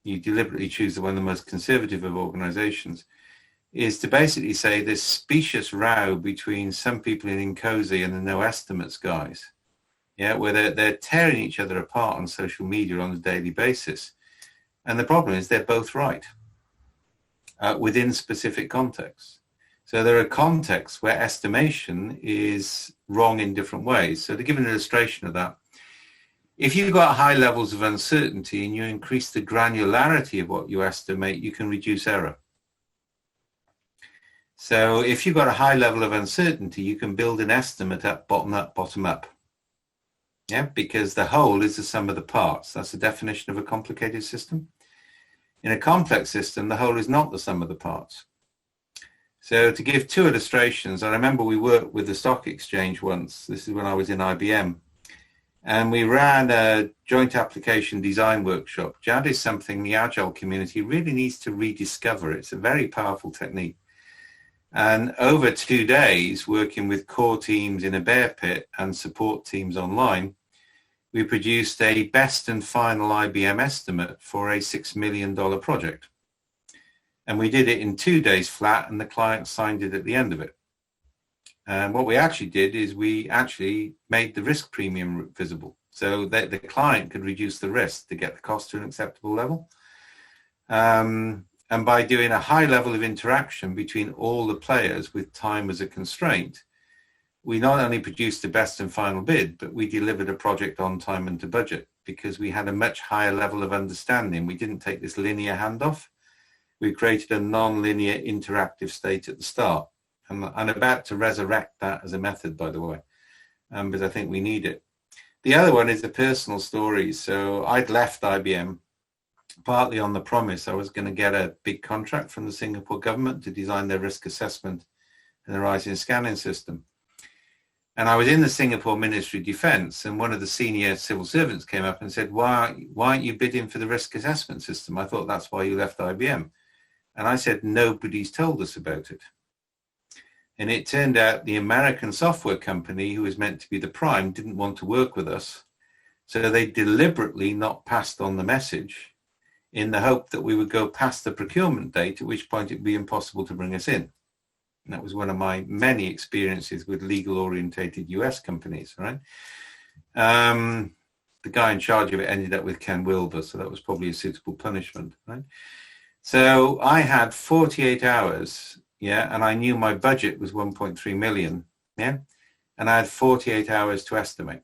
you deliberately choose one of the most conservative of organizations, is to basically say this specious row between some people in COSA and the no estimates guys, where they're tearing each other apart on social media on a daily basis. And the problem is they're both right within specific contexts. So there are contexts where estimation is wrong in different ways. So to give an illustration of that, if you've got high levels of uncertainty and you increase the granularity of what you estimate, you can reduce error. So if you've got a high level of uncertainty, you can build an estimate up, bottom up. Yeah, because the whole is the sum of the parts. That's the definition of a complicated system. In a complex system, the whole is not the sum of the parts. So to give two illustrations, I remember we worked with the stock exchange once. This is when I was in IBM. And we ran a joint application design workshop. JAD is something the Agile community really needs to rediscover. It's a very powerful technique. And over 2 days, working with core teams in a bear pit and support teams online, we produced a best and final IBM estimate for a $6 million project. And we did it in 2 days flat, and the client signed it at the end of it. And what we actually did is we actually made the risk premium visible so that the client could reduce the risk to get the cost to an acceptable level. And by doing a high level of interaction between all the players with time as a constraint, we not only produced the best and final bid, but we delivered a project on time and to budget because we had a much higher level of understanding. We didn't take this linear handoff. We created a non-linear interactive state at the start. And I'm about to resurrect that as a method, by the way, because I think we need it. The other one is the personal stories. So I'd left IBM partly on the promise I was going to get a big contract from the Singapore government to design their risk assessment and the rising scanning system. And I was in the Singapore Ministry of Defense, and one of the senior civil servants came up and said, why aren't you bidding for the risk assessment system? I thought that's why you left IBM. And I said, nobody's told us about it. And it turned out the American software company, who was meant to be the prime, didn't want to work with us. So they deliberately not passed on the message in the hope that we would go past the procurement date, at which point it would be impossible to bring us in. And that was one of my many experiences with legal-orientated US companies, right? The guy in charge of it ended up with Ken Wilber, so that was probably a suitable punishment, right? So I had 48 hours, and I knew my budget was 1.3 million, and I had 48 hours to estimate.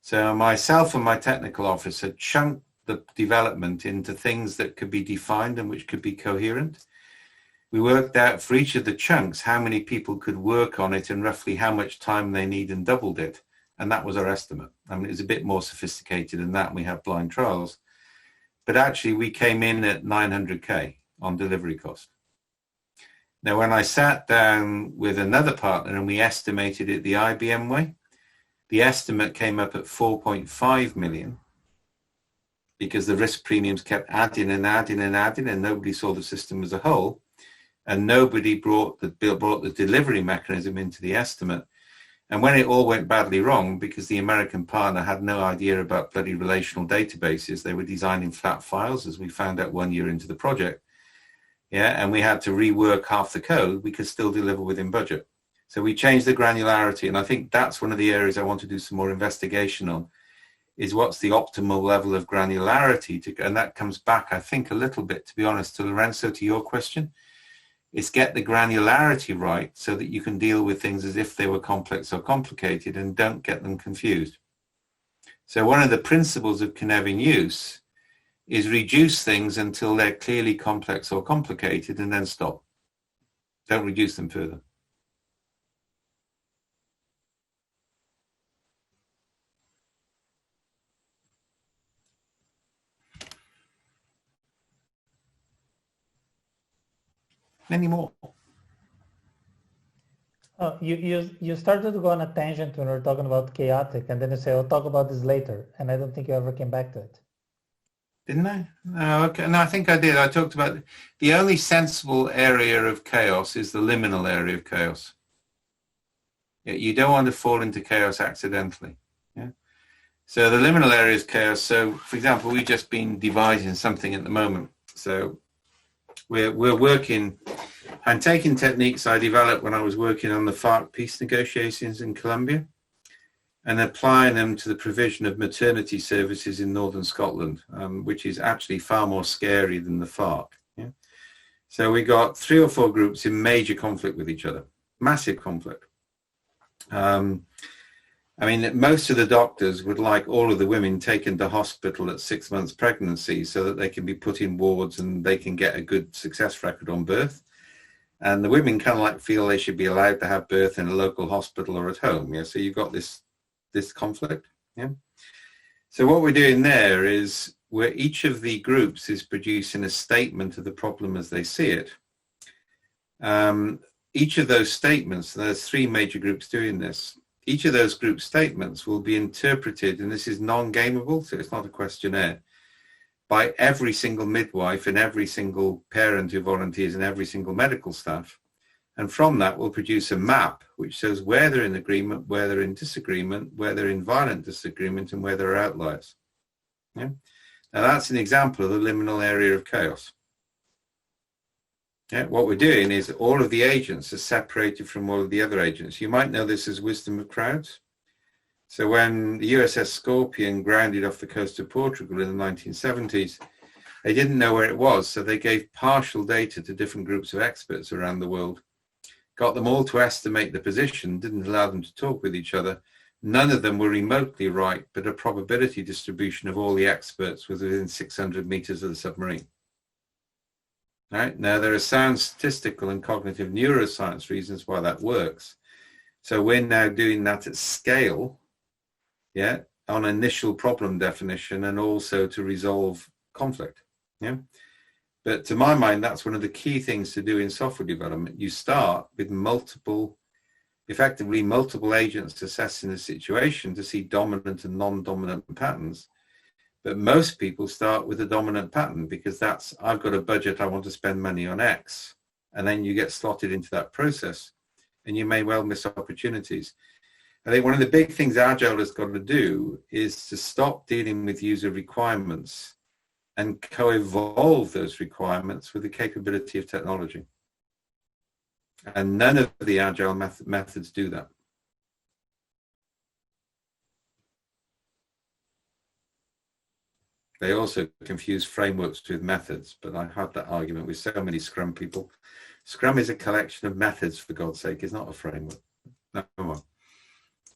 So myself and my technical officer chunked the development into things that could be defined and which could be coherent. We worked out for each of the chunks how many people could work on it and roughly how much time they need and doubled it. And that was our estimate. I mean, it was a bit more sophisticated than that, and we had blind trials. But actually, we came in at 900K on delivery cost. Now, when I sat down with another partner and we estimated it the IBM way, The estimate came up at 4.5 million because the risk premiums kept adding and adding and adding, and nobody saw the system as a whole, and nobody brought the delivery mechanism into the estimate. And when it all went badly wrong, because the American partner had no idea about bloody relational databases, they were designing flat files, as we found out 1 year into the project. Yeah, and we had to rework half the code. We could still deliver within budget. So we changed the granularity, and I think that's one of the areas I want to do some more investigation on, is what's the optimal level of granularity and that comes back, I think, a little bit, to be honest, to Lorenzo, to your question, is get the granularity right so that you can deal with things as if they were complex or complicated and don't get them confused. So one of the principles of Canaan in use is reduce things until they're clearly complex or complicated and then stop. Don't reduce them further. Many more. Oh, you started to go on a tangent when we were talking about chaotic, and then you say, "I'll talk about this later," and I don't think you ever came back to it. Didn't I? No, okay. No, I think I did. I talked about the only sensible area of chaos is the liminal area of chaos. You don't want to fall into chaos accidentally. Yeah. So the liminal area is chaos. So, for example, we've just been devising something at the moment. So we're working. I'm taking techniques I developed when I was working on the FARC peace negotiations in Colombia and applying them to the provision of maternity services in northern Scotland, which is actually far more scary than the FARC. Yeah? So we got 3 or 4 groups in major conflict with each other, massive conflict. I mean, most of the doctors would like all of the women taken to hospital at 6 months pregnancy so that they can be put in wards and they can get a good success record on birth. And the women kind of like feel they should be allowed to have birth in a local hospital or at home. Yeah, so you've got this conflict. Yeah. So what we're doing there is where each of the groups is producing a statement of the problem as they see it. Each of those statements, there's 3 major groups doing this. Each of those group statements will be interpreted, and this is non-gameable, so it's not a questionnaire, by every single midwife and every single parent who volunteers and every single medical staff. And from that, we'll produce a map which shows where they're in agreement, where they're in disagreement, where they're in violent disagreement, and where there are outliers. Yeah? Now, that's an example of the liminal area of chaos. Yeah? What we're doing is all of the agents are separated from all of the other agents. You might know this as wisdom of crowds. So when the USS Scorpion grounded off the coast of Portugal in the 1970s, they didn't know where it was, so they gave partial data to different groups of experts around the world, got them all to estimate the position, didn't allow them to talk with each other. None of them were remotely right, but a probability distribution of all the experts was within 600 meters of the submarine. Right? Now, there are sound statistical and cognitive neuroscience reasons why that works. So we're now doing that at scale, yeah, on initial problem definition and also to resolve conflict. Yeah. But to my mind, that's one of the key things to do in software development. You start with effectively multiple agents assessing the situation to see dominant and non-dominant patterns. But most people start with a dominant pattern because that's, I've got a budget, I want to spend money on X. And then you get slotted into that process and you may well miss opportunities. I think one of the big things Agile has got to do is to stop dealing with user requirements and co-evolve those requirements with the capability of technology. And none of the Agile methods do that. They also confuse frameworks with methods, but I had that argument with so many Scrum people. Scrum is a collection of methods, for God's sake, it's not a framework. No, come on.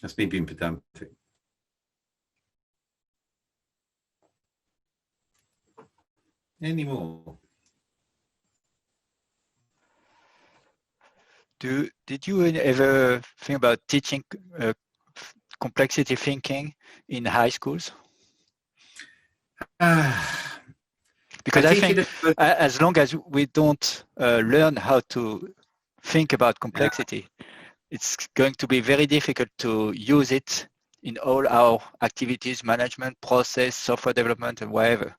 That's me being pedantic. Any more? Did you ever think about teaching complexity thinking in high schools? Because I think as long as we don't learn how to think about complexity, it's going to be very difficult to use it in all our activities, management, process, software development, and whatever?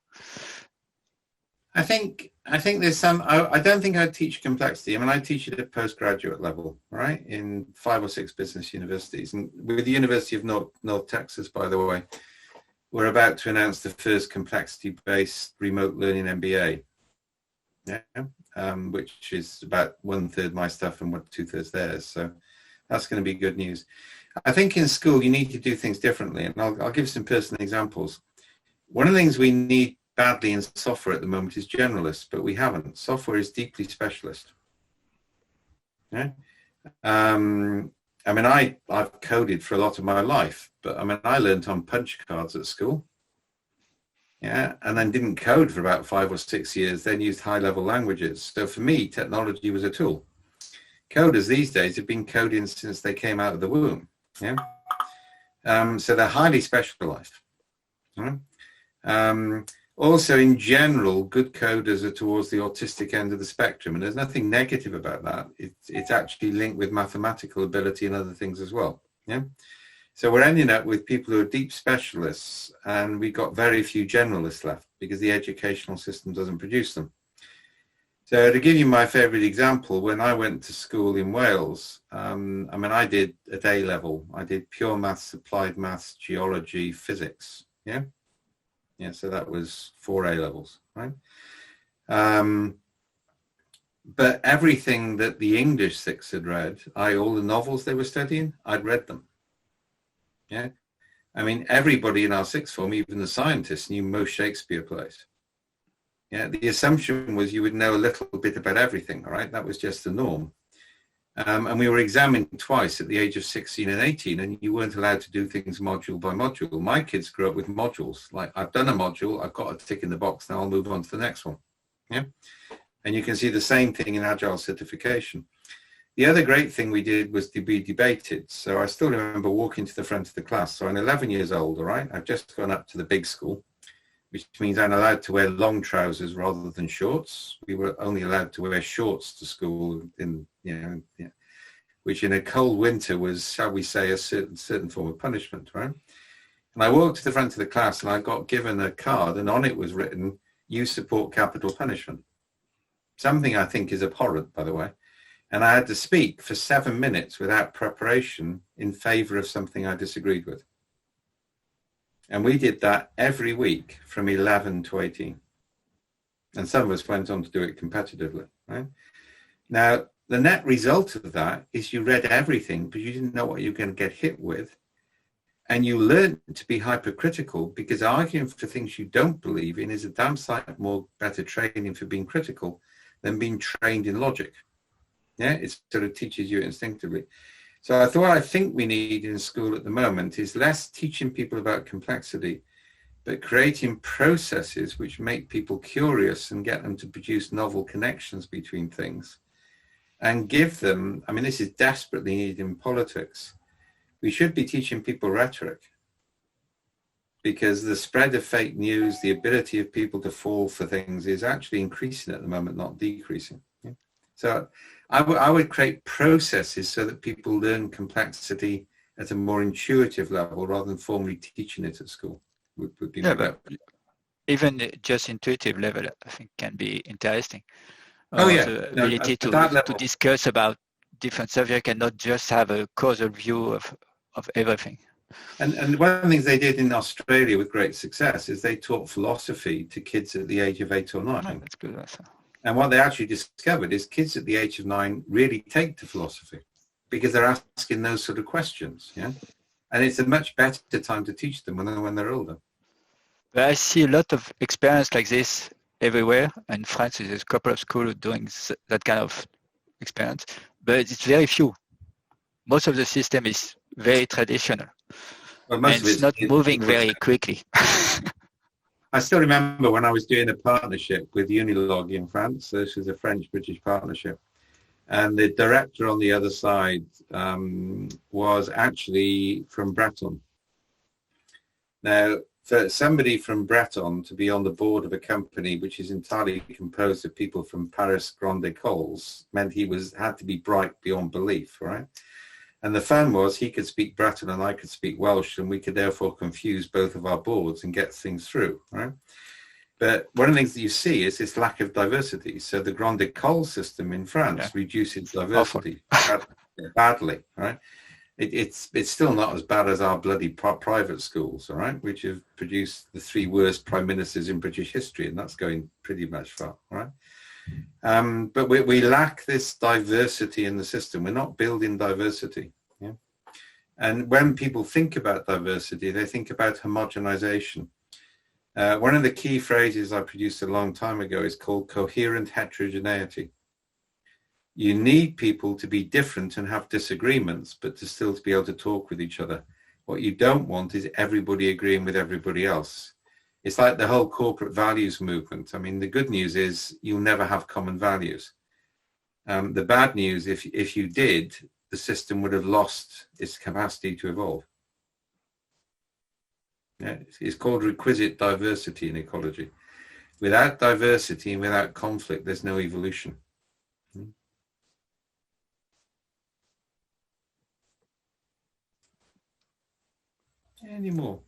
I think there's some. I don't think I'd teach complexity. I mean, I teach it at postgraduate level, right, in 5 or 6 business universities, and with the University of North Texas, by the way, we're about to announce the first complexity-based remote learning MBA. Yeah, which is about 1/3 my stuff and 2/3 theirs. So that's going to be good news. I think in school you need to do things differently, and I'll give some personal examples. One of the things we need badly in software at the moment is generalists, but we haven't. Software is deeply specialist. Yeah. I mean, I've coded for a lot of my life, but I mean, I learned on punch cards at school. Yeah, and then didn't code for about 5 or 6 years, then used high-level languages. So for me, technology was a tool. Coders these days have been coding since they came out of the womb. Yeah, so they're highly specialized. Also, in general, good coders are towards the autistic end of the spectrum, and there's nothing negative about that. It's actually linked with mathematical ability and other things as well. Yeah. So we're ending up with people who are deep specialists, and we've got very few generalists left because the educational system doesn't produce them. So to give you my favorite example, when I went to school in Wales, I mean, I did at A level. I did pure maths, applied maths, geology, physics. Yeah. Yeah, so that was 4 A levels, right? But everything that the English 6 had read, all the novels they were studying, I'd read them. Yeah, I mean, everybody in our 6th form, even the scientists, knew most Shakespeare plays. Yeah, the assumption was you would know a little bit about everything, right? That was just the norm. And we were examined twice at the age of 16 and 18, and you weren't allowed to do things module by module. My kids grew up with modules. Like, I've done a module, I've got a tick in the box, now I'll move on to the next one. Yeah, and you can see the same thing in Agile certification. The other great thing we did was to be debated. So I still remember walking to the front of the class. So I'm 11 years old, all right? I've just gone up to the big school, which means I'm allowed to wear long trousers rather than shorts. We were only allowed to wear shorts to school, which in a cold winter was, shall we say, a certain form of punishment, right? And I walked to the front of the class and I got given a card, and on it was written, "You support capital punishment." Something I think is abhorrent, by the way. And I had to speak for 7 minutes without preparation in favor of something I disagreed with. And we did that every week from 11 to 18. And some of us went on to do it competitively, right? Now, the net result of that is you read everything, but you didn't know what you were going to get hit with. And you learned to be hypercritical, because arguing for things you don't believe in is a damn sight more better training for being critical than being trained in logic. Yeah, it sort of teaches you instinctively. So I think we need in school at the moment is less teaching people about complexity, but creating processes which make people curious and get them to produce novel connections between things, and give them, I mean, this is desperately needed in politics. We should be teaching people rhetoric, because the spread of fake news, the ability of people to fall for things is actually increasing at the moment, not decreasing. Yeah? So I would create processes so that people learn complexity at a more intuitive level rather than formally teaching it at school. Would be but even just intuitive level, I think, can be interesting. The ability to discuss about different subjects and not just have a causal view of everything. And one of the things they did in Australia with great success is they taught philosophy to kids at the age of 8 or 9. Oh, that's good. Also. And what they actually discovered is kids at the age of 9 really take to philosophy because they're asking those sort of questions. Yeah, and it's a much better time to teach them when they're older. But I see a lot of experience like this everywhere. In France, there's a couple of schools doing that kind of experience, but it's very few. Most of the system is very traditional. Well, and it's not moving very quickly. I still remember when I was doing a partnership with Unilog in France. This is a French-British partnership. And the director on the other side was actually from Breton. Now, for somebody from Breton to be on the board of a company which is entirely composed of people from Paris Grande Écoles meant he had to be bright beyond belief, right? And the fun was he could speak Breton and I could speak Welsh, and we could therefore confuse both of our boards and get things through, right? But one of the things that you see is this lack of diversity. So the Grande École system in France reduces diversity badly, right? It's still not as bad as our bloody private schools, all right, which have produced the 3 worst prime ministers in British history, and that's going pretty much far, right? But we lack this diversity in the system. We're not building diversity. Yeah? And when people think about diversity, they think about homogenization. One of the key phrases I produced a long time ago is called coherent heterogeneity. You need people to be different and have disagreements, but to still be able to talk with each other. What you don't want is everybody agreeing with everybody else. It's like the whole corporate values movement. I mean, the good news is you'll never have common values. The bad news, if you did, the system would have lost its capacity to evolve. Yeah, it's called requisite diversity in ecology. Without diversity and without conflict, there's no evolution. Any more?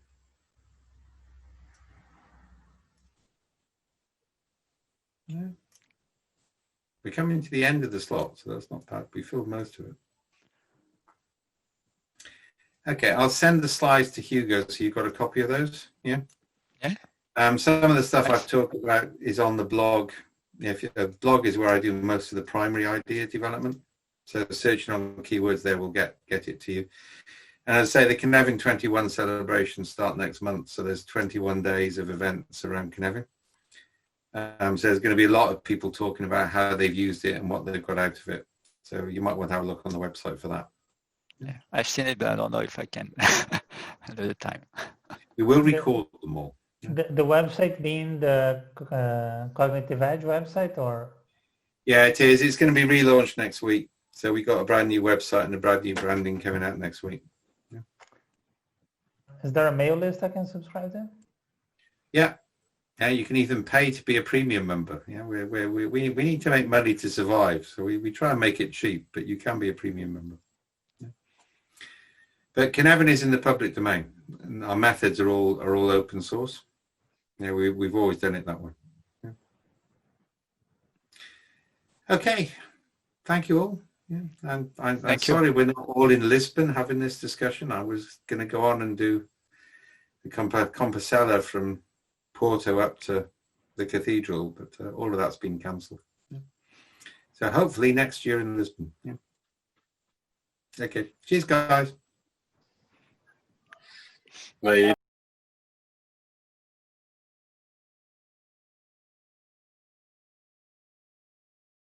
No. We're coming to the end of the slot, so that's not bad. We filled most of it. Okay, I'll send the slides to Hugo, so you've got a copy of those. Yeah. Yeah. Some of the stuff I've talked about is on the blog. The blog is where I do most of the primary idea development. So searching on keywords there will get it to you. And as I say, the Canaan 21 celebrations start next month. So there's 21 days of events around Canaan. So there's going to be a lot of people talking about how they've used it and what they've got out of it. So you might want to have a look on the website for that. Yeah, I've seen it, but I don't know if I can at the time. We will record them all. The website being the Cognitive Edge website, or? Yeah, it is. It's going to be relaunched next week. So we got a brand new website and a brand new branding coming out next week. Yeah. Is there a mail list I can subscribe to? Yeah. Yeah, you can even pay to be a premium member. Yeah, we need to make money to survive, so we try and make it cheap, but you can be a premium member. Yeah. But Canaan is in the public domain, and our methods are all open source. Yeah, we've always done it that way. Yeah. Okay, thank you all. Yeah, and I'm sorry we're not all in Lisbon having this discussion. I was going to go on and do the Compostela from Porto up to the cathedral, but all of that's been cancelled. Yeah. So hopefully next year in Lisbon. Yeah. Okay. Cheers, guys. Bye.